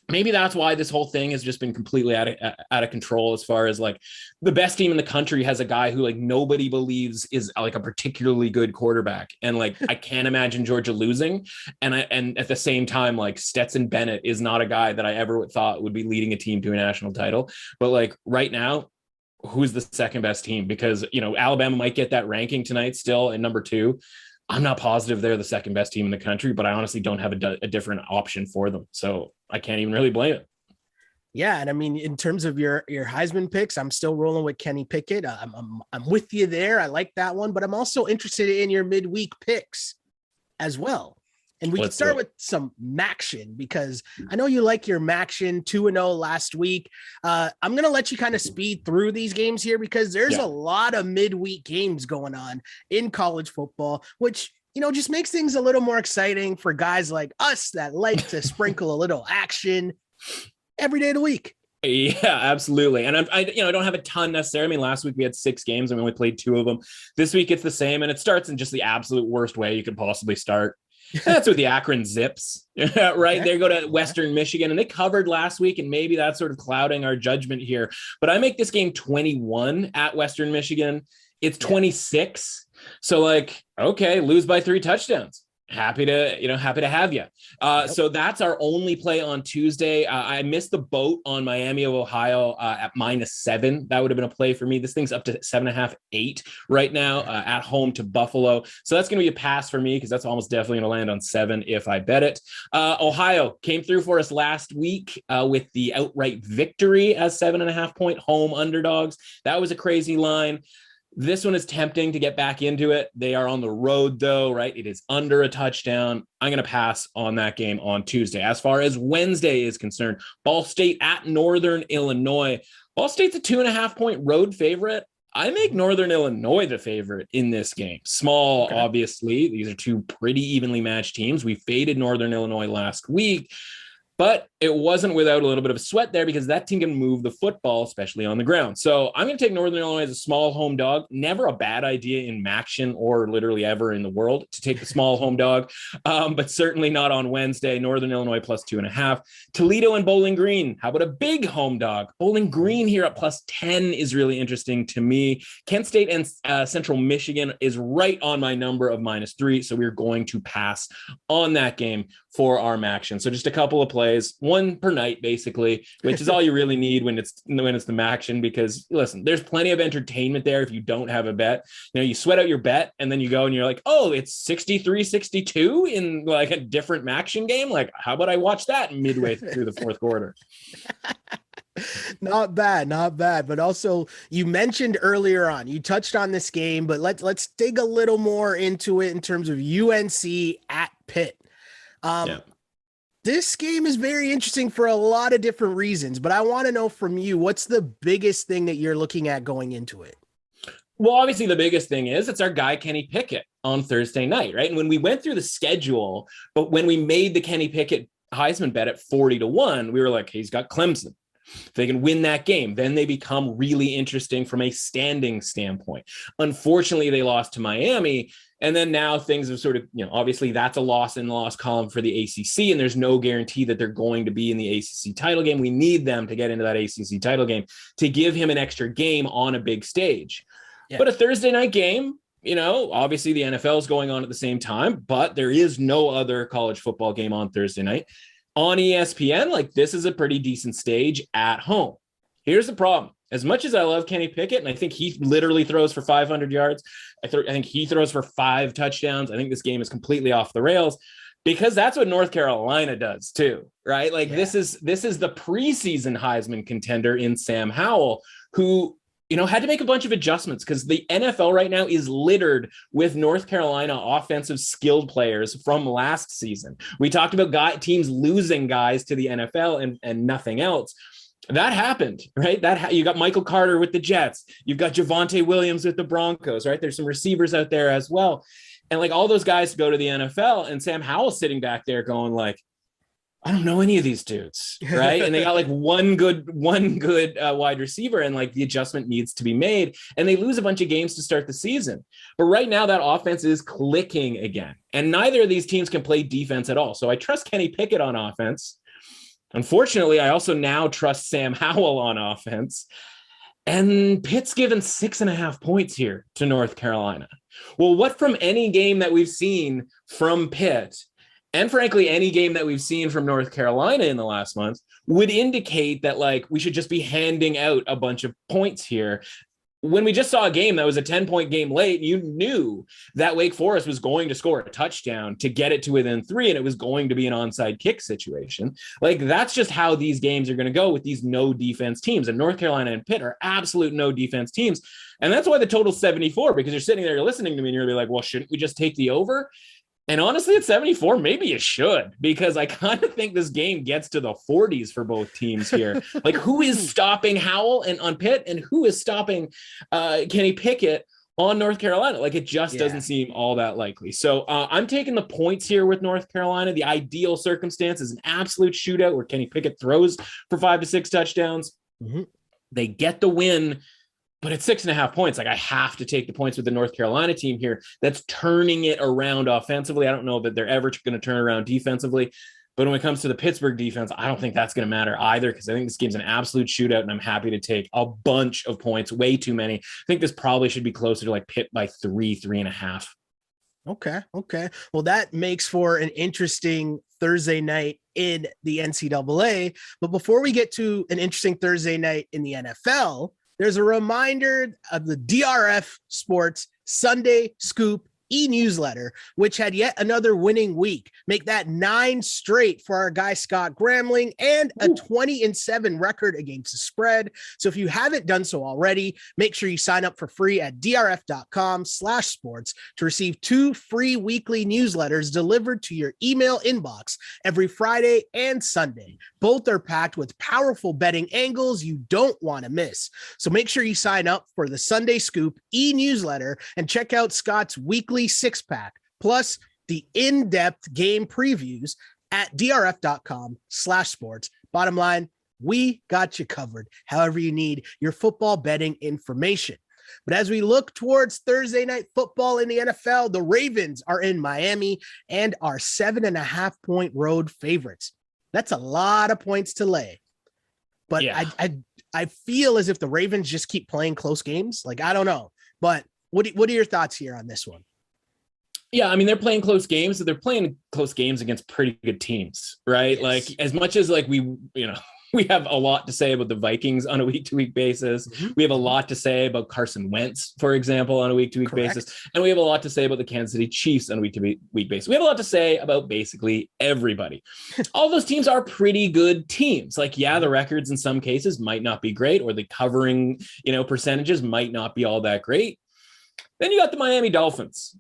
maybe that's why this whole thing has just been completely out of control, as far as like, the best team in the country has a guy who like nobody believes is like a particularly good quarterback. And like, I can't imagine Georgia losing. And at the same time, like, Stetson Bennett is not a guy that I ever thought would be leading a team to a national title. But like, right now, who's the second best team? Because, Alabama might get that ranking tonight still at number 2. I'm not positive they're the second best team in the country, but I honestly don't have a different option for them. So I can't even really blame it. Yeah. And I mean, in terms of your Heisman picks, I'm still rolling with Kenny Pickett. I'm with you there. I like that one, but I'm also interested in your midweek picks as well. And we can start with some Maction, because I know you like your Maction 2-0 last week. I'm going to let you kind of speed through these games here, because there's a lot of midweek games going on in college football, which, just makes things a little more exciting for guys like us that like to sprinkle a little action every day of the week. Yeah, absolutely. And I don't have a ton necessarily. I mean, last week we had 6 games and we only played 2 of them. This week it's the same, and it starts in just the absolute worst way you could possibly start. That's with the Akron Zips, right? Okay. They go to Western Michigan, and they covered last week, and maybe that's sort of clouding our judgment here. But I make this game 21 at Western Michigan. It's 26. So okay, lose by 3 touchdowns. Happy to have you. So that's our only play on Tuesday. I missed the boat on Miami of Ohio at -7. That would have been a play for me. This thing's up to 7.5, 8 right now at home to Buffalo. So that's going to be a pass for me, because that's almost definitely going to land on 7 if I bet it. Ohio came through for us last week with the outright victory as 7.5-point home underdogs. That was a crazy line. This one is tempting to get back into it. They are on the road, though, right? It is under a touchdown. I'm going to pass on that game on Tuesday. As far as Wednesday is concerned, Ball State at Northern Illinois. Ball State's a 2.5-point road favorite. I make Northern Illinois the favorite in this game. Small, obviously. These are 2 pretty evenly matched teams. We faded Northern Illinois last week, but it wasn't without a little bit of a sweat there, because that team can move the football, especially on the ground. So I'm going to take Northern Illinois as a small home dog. Never a bad idea in Maction or literally ever in the world to take the small home dog, but certainly not on Wednesday. Northern Illinois plus 2.5. Toledo and Bowling Green. How about a big home dog? Bowling Green here at plus 10 is really interesting to me. Kent State and Central Michigan is right on my number of -3. So we're going to pass on that game for our Maction. So just a couple of plays, 1 per night, basically, which is all you really need when it's the Maction, because listen, there's plenty of entertainment there. If you don't have a bet, you sweat out your bet, and then you go and you're like, oh, it's 63-62 in a different Maction game. How about I watch that midway through the 4th quarter? Not bad. But also, you mentioned earlier on, you touched on this game, but let's dig a little more into it in terms of UNC at Pitt. This game is very interesting for a lot of different reasons, but I want to know from you, what's the biggest thing that you're looking at going into it? Well, obviously the biggest thing is it's our guy, Kenny Pickett, on Thursday night, right? And when we went through the schedule, but when we made the Kenny Pickett Heisman bet at 40-1, we were like, hey, he's got Clemson. If they can win that game, then they become really interesting from a standing standpoint. Unfortunately, they lost to Miami. And then now things have sort of, obviously that's a loss in the loss column for the ACC, and there's no guarantee that they're going to be in the ACC title game. We need them to get into that ACC title game to give him an extra game on a big stage. Yeah. But a Thursday night game, obviously the NFL is going on at the same time, but there is no other college football game on Thursday night. On ESPN, this is a pretty decent stage at home. Here's the problem. As much as I love Kenny Pickett, and I think he literally throws for 500 yards, I think he throws for 5 touchdowns. I think this game is completely off the rails, because that's what North Carolina does too, right? This is the preseason Heisman contender in Sam Howell, who had to make a bunch of adjustments, because the NFL right now is littered with North Carolina offensive skilled players from last season. We talked about teams losing guys to the NFL and nothing else. That happened, right? You got Michael Carter with the Jets. You've got Javonte Williams with the Broncos, right? There's some receivers out there as well. And all those guys go to the NFL, and Sam Howell's sitting back there going I don't know any of these dudes, right? And they got one good wide receiver, and the adjustment needs to be made, and they lose a bunch of games to start the season. But right now that offense is clicking again, and neither of these teams can play defense at all. So I trust Kenny Pickett on offense. Unfortunately, I also now trust Sam Howell on offense, and Pitt's given 6.5 points here to North Carolina. Well, what from any game that we've seen from Pitt, and frankly, any game that we've seen from North Carolina in the last month, would indicate that we should just be handing out a bunch of points here. When we just saw a game that was a 10-point game late, you knew that Wake Forest was going to score a touchdown to get it to within 3, and it was going to be an onside kick situation. That's just how these games are going to go with these no defense teams. And North Carolina and Pitt are absolute no defense teams. And that's why the total's 74, because you're sitting there, you're listening to me, and you're like, well, shouldn't we just take the over? And honestly, at 74, maybe you should, because I kind of think this game gets to the 40s for both teams here. Like, who is stopping Howell and on Pitt, and who is stopping Kenny Pickett on North Carolina? Like, it just doesn't seem all that likely. So I'm taking the points here with North Carolina. The ideal circumstance is an absolute shootout where Kenny Pickett throws for 5 to 6 touchdowns. Mm-hmm. They get the win. But at 6.5 points, like, I have to take the points with the North Carolina team here that's turning it around offensively. I don't know that they're ever going to turn around defensively. But when it comes to the Pittsburgh defense, I don't think that's going to matter either, because I think this game's an absolute shootout, and I'm happy to take a bunch of points, way too many. I think this probably should be closer to like Pitt by 3.5. Okay. Well, that makes for an interesting Thursday night in the NCAA. But before we get to an interesting Thursday night in the NFL, there's a reminder of the DRF Sports Sunday Scoop e-newsletter, which had yet another winning week. Make that 9 straight for our guy Scott Gramling, and a 20-7 record against the spread. So if you haven't done so already, make sure you sign up for free at drf.com/sports to receive 2 free weekly newsletters delivered to your email inbox every Friday and Sunday. Both are packed with powerful betting angles you don't want to miss. So make sure you sign up for the Sunday Scoop e-newsletter and check out Scott's weekly 6-pack, plus the in-depth game previews at drf.com/sports. Bottom line, we got you covered however you need your football betting information. But as we look towards Thursday night football in the NFL, the Ravens are in Miami and are 7.5-point road favorites. That's a lot of points to lay. But yeah. I feel as if the Ravens just keep playing close games. Like, I don't know. But what are your thoughts here on this one? Yeah, I mean, they're playing close games, so they're playing close games against pretty good teams, right? Yes. Like, as much as like we have a lot to say about the Vikings on a week-to-week basis. Mm-hmm. We have a lot to say about Carson Wentz, for example, on a week-to-week basis. And we have a lot to say about the Kansas City Chiefs on a week-to-week basis. We have a lot to say about basically everybody. All those teams are pretty good teams. Like, yeah, the records in some cases might not be great, or the covering, percentages might not be all that great. Then you got the Miami Dolphins.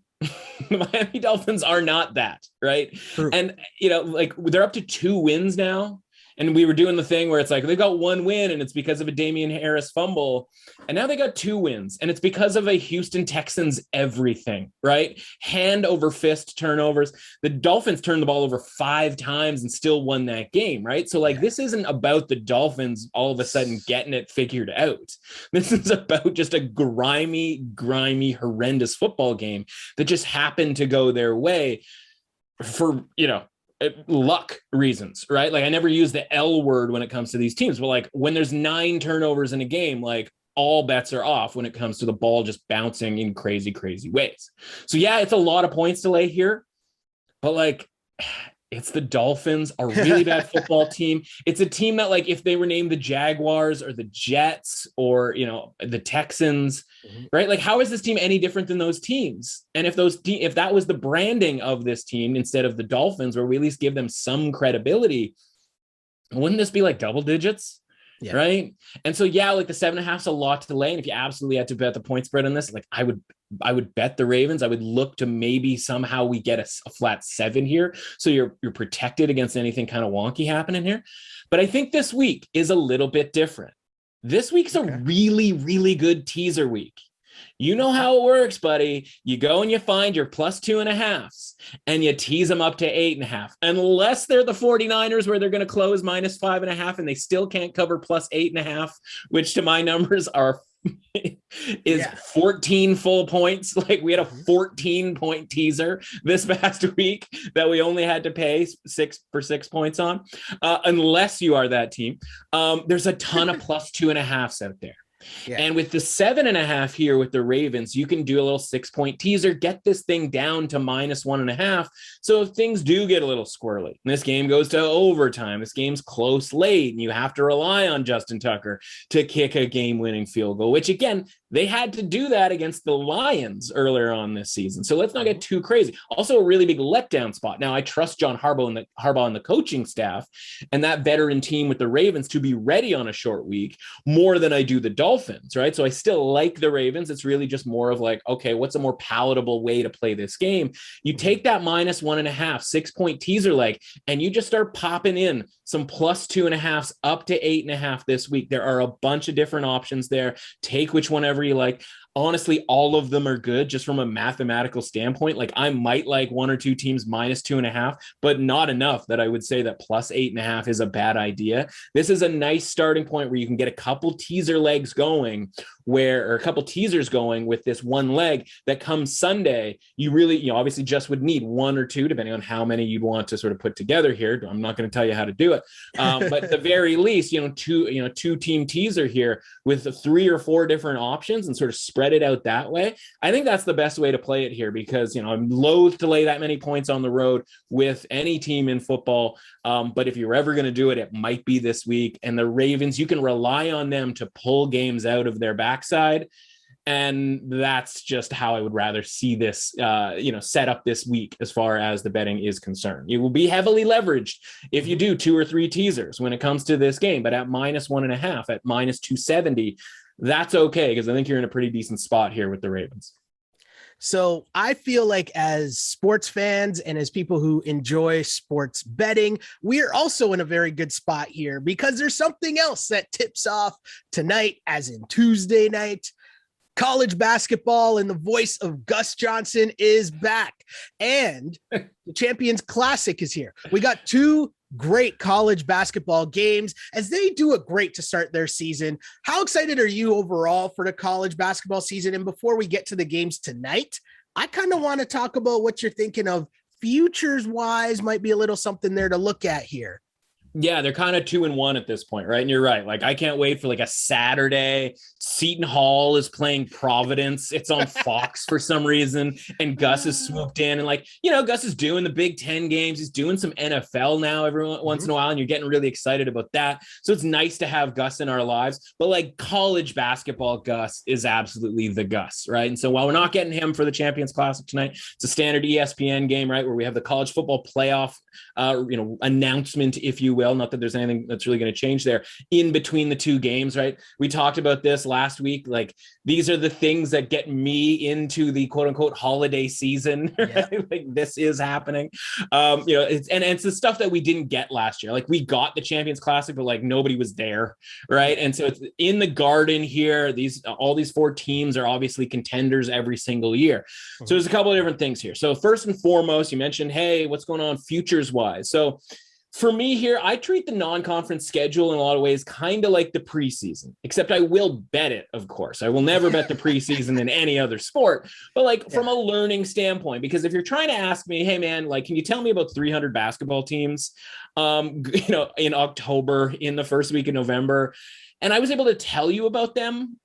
The Miami Dolphins are not that, right? True. And, like, they're up to 2 wins now. And we were doing the thing where it's like, they got 1 win and it's because of a Damian Harris fumble. And now they got 2 wins and it's because of a Houston Texans everything, right? Hand over fist turnovers. The Dolphins turned the ball over 5 times and still won that game, right? So like, this isn't about the Dolphins all of a sudden getting it figured out. This is about just a grimy, horrendous football game that just happened to go their way for, luck reasons, right? Like, I never use the L word when it comes to these teams, but like, when there's 9 turnovers in a game, like, all bets are off when it comes to the ball just bouncing in crazy ways. So yeah, it's a lot of points to lay here, but like, it's the Dolphins, a really bad football team. It's a team that, like, if they were named the Jaguars or the Jets or, the Texans, right? Like, how is this team any different than those teams? And if if that was the branding of this team instead of the Dolphins, where we at least give them some credibility, wouldn't this be like double digits? Yeah. Right. And so, yeah, like the 7.5 is a lot to lay. And if you absolutely had to bet the point spread on this, like, I would bet the Ravens. I would look to maybe somehow we get a flat 7 here. So you're protected against anything kind of wonky happening here. But I think this week is a little bit different. This week's a really, really good teaser week. You know how it works, buddy. You go and you find your plus 2.5s and you tease them up to 8.5, unless they're the 49ers where they're going to close minus 5.5 and they still can't cover plus 8.5, which to my numbers is 14 full points. Like, we had a 14-point teaser this past week that we only had to pay 6 points on. Unless you are that team, there's a ton of plus 2.5s out there. Yeah. And with the 7.5 here with the Ravens, you can do a little 6-point teaser, get this thing down to minus 1.5. So if things do get a little squirrely, and this game goes to overtime, this game's close late, and you have to rely on Justin Tucker to kick a game-winning field goal, which again, they had to do that against the Lions earlier on this season. So let's not get too crazy. Also, a really big letdown spot. Now, I trust John Harbaugh and the coaching staff and that veteran team with the Ravens to be ready on a short week more than I do the Dolphins. Dolphins, right? So I still like the Ravens. It's really just more of like, okay, what's a more palatable way to play this game? You take that -1.5, 6-point teaser leg, and you just start popping in some +2.5s up to 8.5 this week. There are a bunch of different options there. Take which whenever you like. Honestly, all of them are good just from a mathematical standpoint. Like I might like one or two teams -2.5, but not enough that I would say that +8.5 is a bad idea. This is a nice starting point where you can get a couple teaser legs going or a couple teasers going with this one leg that comes Sunday. You really, obviously just would need one or two, depending on how many you'd want to sort of put together here. I'm not going to tell you how to do it. But at the very least, two team teaser here with 3 or 4 different options and sort of spread it out that way. I think that's the best way to play it here because, I'm loath to lay that many points on the road with any team in football. But if you're ever going to do it, it might be this week. And the Ravens, you can rely on them to pull games out of their backside. And that's just how I would rather see this, set up this week as far as the betting is concerned. You will be heavily leveraged if you do 2 or 3 teasers when it comes to this game, but at -1.5, at -270, that's okay because I think you're in a pretty decent spot here with the Ravens. So I feel like as sports fans and as people who enjoy sports betting, we are also in a very good spot here because there's something else that tips off tonight, as in Tuesday night. College basketball and the voice of Gus Johnson is back. And the Champions Classic is here. We got 2 great college basketball games as they do it great to start their season. How excited are you overall for the college basketball season? And before we get to the games tonight, I kind of want to talk about what you're thinking of futures wise. Might be a little something there to look at here. Yeah, they're kind of 2-1 at this point, right? And you're right. Like, I can't wait for like a Saturday. Seton Hall is playing Providence. It's on Fox for some reason. And Gus is swooped in. And like, Gus is doing the Big Ten games. He's doing some NFL now every once in a while. And you're getting really excited about that. So it's nice to have Gus in our lives. But like college basketball, Gus is absolutely the Gus, right? And so while we're not getting him for the Champions Classic tonight, it's a standard ESPN game, right? Where we have the college football playoff, announcement, if you will. Not that there's anything that's really going to change there in between the 2 games, right? We talked about this last week. Like, these are the things that get me into the quote unquote holiday season. Yeah. Like, this is happening. It's the stuff that we didn't get last year. Like, we got the Champions Classic, but like nobody was there, right? And so it's in the Garden here. All these 4 teams are obviously contenders every single year. So there's a couple of different things here. So first and foremost, you mentioned, hey, what's going on futures wise? So for me here, I treat the non-conference schedule in a lot of ways kind of like the preseason, except I will bet it, of course. I will never bet the preseason in any other sport, but like from a learning standpoint, because if you're trying to ask me, hey man, like, can you tell me about 300 basketball teams, in October, in the first week of November, and I was able to tell you about them,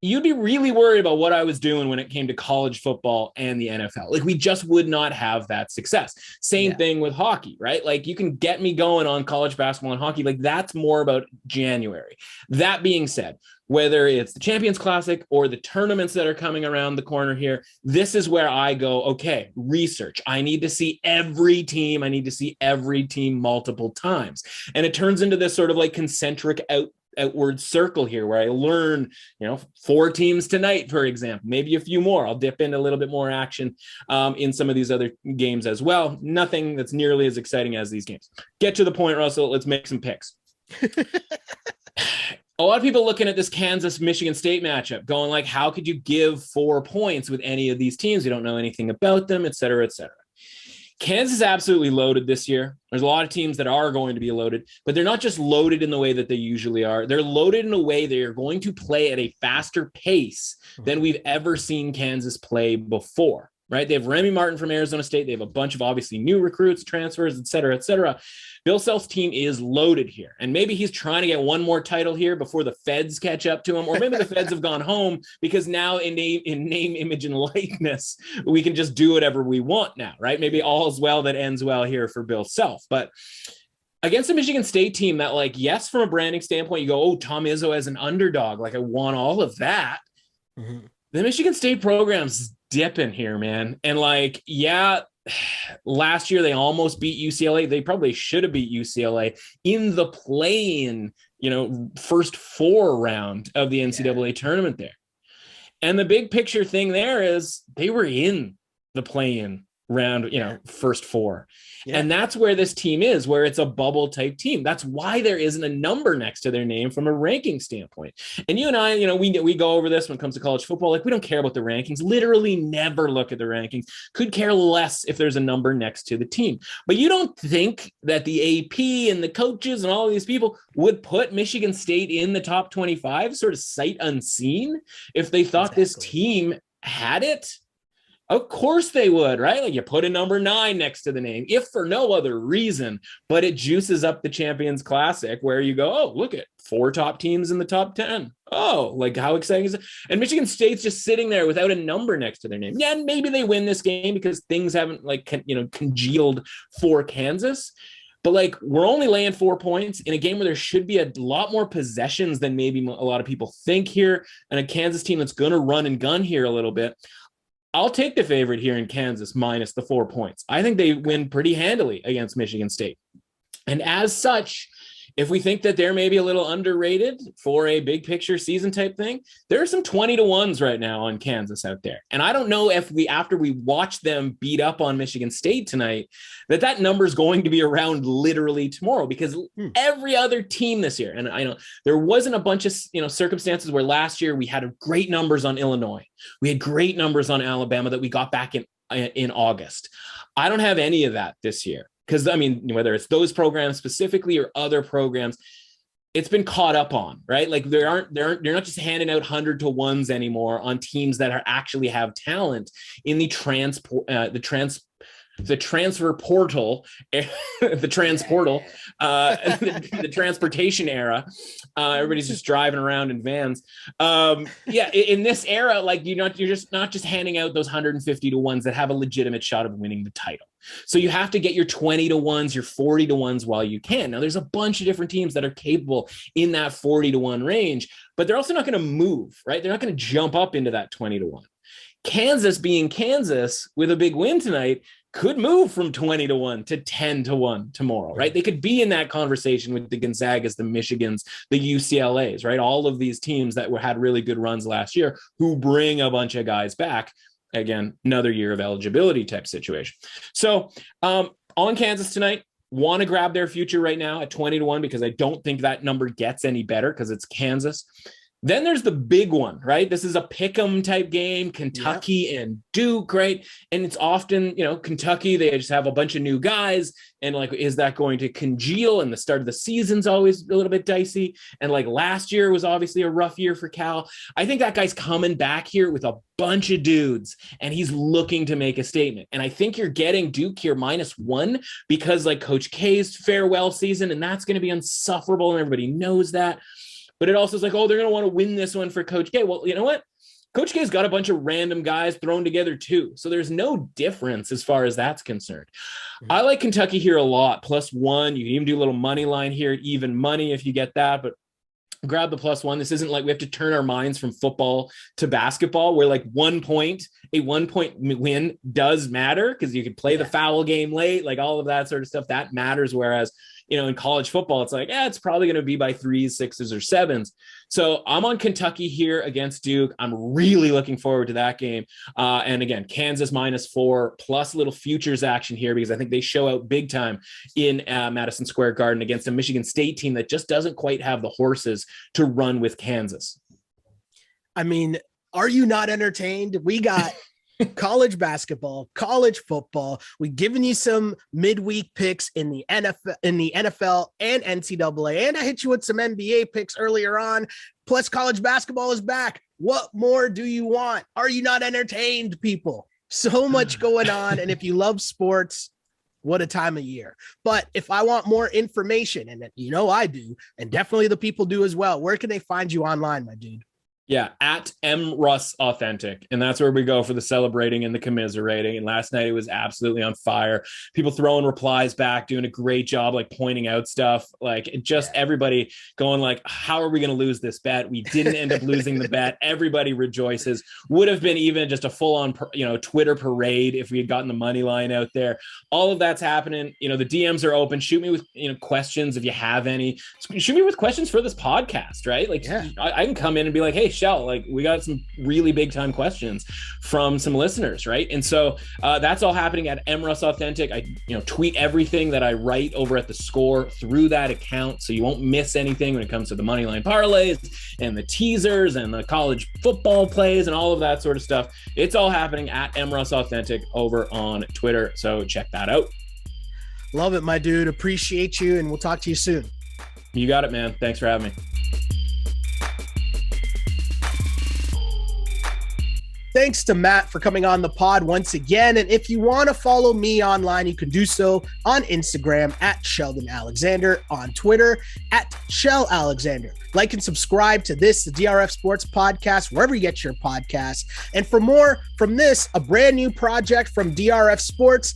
you'd be really worried about what I was doing when it came to college football and the NFL. Like, we just would not have that success. Same thing with hockey, right? Like, you can get me going on college basketball and hockey. Like, that's more about January. That being said, whether it's the Champions Classic or the tournaments that are coming around the corner here, this is where I go, okay, research. I need to see every team. I need to see every team multiple times. And it turns into this sort of like concentric outward circle here where I learn, 4 teams tonight, for example, maybe a few more. I'll dip into a little bit more action in some of these other games as well. Nothing that's nearly as exciting as these games. Get to the point, Russell. Let's make some picks. A lot of people looking at this Kansas-Michigan State matchup going like, how could you give 4 points with any of these teams? You don't know anything about them, et cetera, et cetera. Kansas is absolutely loaded this year. There's a lot of teams that are going to be loaded, but they're not just loaded in the way that they usually are. They're loaded in a way they are going to play at a faster pace than we've ever seen Kansas play before, right? They have Remy Martin from Arizona State. They have a bunch of obviously new recruits, transfers, et cetera, et cetera. Bill Self's team is loaded here. And maybe he's trying to get one more title here before the feds catch up to him. Or maybe the feds have gone home because now in name, image, and likeness, we can just do whatever we want now, right? Maybe all's well that ends well here for Bill Self. But against a Michigan State team that, like, yes, from a branding standpoint, you go, oh, Tom Izzo as an underdog. Like, I want all of that. Mm-hmm. The Michigan State program's dipping here, man. And like, yeah, last year they almost beat UCLA. They probably should have beat UCLA in the play-in, first 4 round of the NCAA tournament there. And the big picture thing there is they were in the play-in round, first 4. Yeah. And that's where this team is, where it's a bubble type team. That's why there isn't a number next to their name from a ranking standpoint. And you and I, we go over this when it comes to college football. Like, we don't care about the rankings, literally never look at the rankings, could care less if there's a number next to the team. But you don't think that the AP and the coaches and all of these people would put Michigan State in the top 25 sort of sight unseen if they thought this team had it? Of course they would, right? Like, you put a number 9 next to the name, if for no other reason, but it juices up the Champions Classic where you go, oh, look at 4 top teams in the top 10. Oh, like, how exciting is it? And Michigan State's just sitting there without a number next to their name. Yeah, maybe they win this game because things haven't congealed for Kansas. But like, we're only laying 4 points in a game where there should be a lot more possessions than maybe a lot of people think here, and a Kansas team that's going to run and gun here a little bit. I'll take the favorite here in Kansas minus the 4 points. I think they win pretty handily against Michigan State. And as such, if we think that they're maybe a little underrated for a big picture season type thing, there are some 20-1s right now on Kansas out there. And I don't know if after we watch them beat up on Michigan State tonight, that number is going to be around literally tomorrow, because every other team this year, and I know there wasn't a bunch of, circumstances where last year we had great numbers on Illinois. We had great numbers on Alabama that we got back in August. I don't have any of that this year. Because, whether it's those programs specifically or other programs, it's been caught up on, right? Like, you're not just handing out 100-1s anymore on teams that actually have talent in the transfer portal, the transportation era. Everybody's just driving around in vans. In this era, like, you're just not just handing out those 150-1s that have a legitimate shot of winning the title. So you have to get your 20-1s, your 40-1s while you can. Now, there's a bunch of different teams that are capable in that 40-1 range, but they're also not going to move, right? They're not going to jump up into that 20-1. Kansas, being Kansas with a big win tonight, could move from 20-1 to 10-1 tomorrow, right? They could be in that conversation with the Gonzagas, the Michigans, the UCLAs, right? All of these teams that had really good runs last year who bring a bunch of guys back. Again, another year of eligibility type situation. So on Kansas tonight, want to grab their future right now at 20-1, because I don't think that number gets any better because it's Kansas. Then there's the big one, right? This is a pick'em type game, Kentucky and Duke, right? And it's often, Kentucky, they just have a bunch of new guys. And like, is that going to congeal? And the start of the season's always a little bit dicey. And like, last year was obviously a rough year for Cal. I think that guy's coming back here with a bunch of dudes and he's looking to make a statement. And I think you're getting Duke here -1 because like Coach K's farewell season, and that's going to be insufferable. And everybody knows that. But it also is like, oh, they're going to want to win this one for Coach K. Well, you know what? Coach K's got a bunch of random guys thrown together too. So there's no difference as far as that's concerned. Mm-hmm. I like Kentucky here a lot. +1. You can even do a little money line here, even money if you get that. But grab the +1. This isn't like we have to turn our minds from football to basketball where like a 1 point win does matter because you can play the foul game late, like all of that sort of stuff. That matters. Whereas, in college football, it's like, it's probably going to be by 3s, 6s, or 7s. So I'm on Kentucky here against Duke. I'm really looking forward to that game. And again, Kansas -4 plus a little futures action here because I think they show out big time in Madison Square Garden against a Michigan State team that just doesn't quite have the horses to run with Kansas. Are you not entertained? We got college basketball, college football. We've given you some midweek picks in the NFL and NCAA, and I hit you with some NBA picks earlier on. Plus, college basketball is back. What more do you want? Are you not entertained, people? So much going on, and if you love sports, what a time of year. But if I want more information, and I do, and definitely the people do as well, where can they find you online, my dude? Yeah, at @MRussAuthentic. And that's where we go for the celebrating and the commiserating. And last night it was absolutely on fire. People throwing replies back, doing a great job, like pointing out stuff. Like just everybody going like, how are we going to lose this bet? We didn't end up losing the bet. Everybody rejoices. Would have been even just a full-on, Twitter parade if we had gotten the money line out there. All of that's happening. The DMs are open. Shoot me with, questions if you have any. Shoot me with questions for this podcast, right? Like I can come in and be like, hey, Shell, like we got some really big time questions from some listeners, right? And so that's all happening at @MRussAuthentic. I tweet everything that I write over at The Score through that account, so you won't miss anything when it comes to the moneyline parlays and the teasers and the college football plays and all of that sort of stuff. It's all happening at @MRussAuthentic over on Twitter, so check that out. Love it, my dude. Appreciate you, and we'll talk to you soon. You got it, man. Thanks for having me. Thanks to Matt for coming on the pod once again. And if you want to follow me online, you can do so on Instagram at Sheldon Alexander, on Twitter at Shell Alexander. Like and subscribe to the DRF Sports Podcast, wherever you get your podcasts. And for more from this, a brand new project from DRF Sports,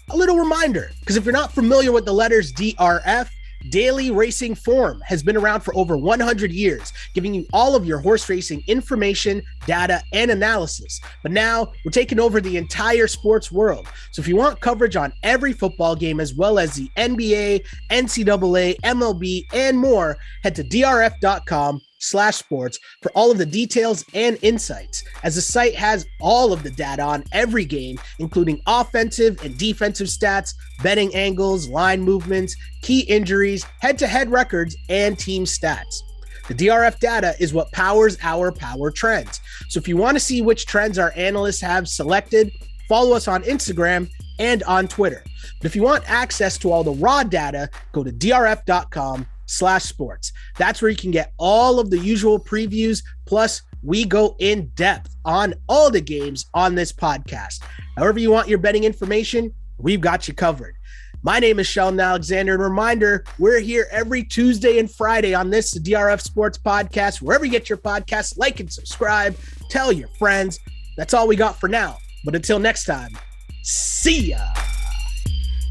a little reminder, because if you're not familiar with the letters DRF, Daily Racing Form has been around for over 100 years, giving you all of your horse racing information, data, and analysis. But now we're taking over the entire sports world. So if you want coverage on every football game, as well as the NBA, NCAA, MLB, and more, head to drf.com/sports for all of the details and insights, as the site has all of the data on every game, including offensive and defensive stats, betting angles, line movements, key injuries, head-to-head records, and team stats. The DRF data is what powers our power trends. So if you want to see which trends our analysts have selected, follow us on Instagram and on Twitter. But if you want access to all the raw data, go to drf.com/sports. That's where you can get all of the usual previews. Plus, we go in depth on all the games on this podcast. However you want your betting information, we've got you covered. My name is Sheldon Alexander, and a reminder, we're here every Tuesday and Friday on this DRF Sports Podcast. Wherever you get your podcasts, like and subscribe, tell your friends. That's all we got for now. But until next time, see ya.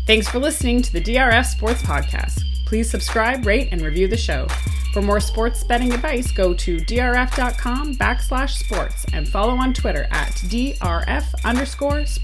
Thanks for listening to the DRF Sports Podcast. Please subscribe, rate, and review the show. For more sports betting advice, go to drf.com/sports and follow on Twitter at @DRF_sports.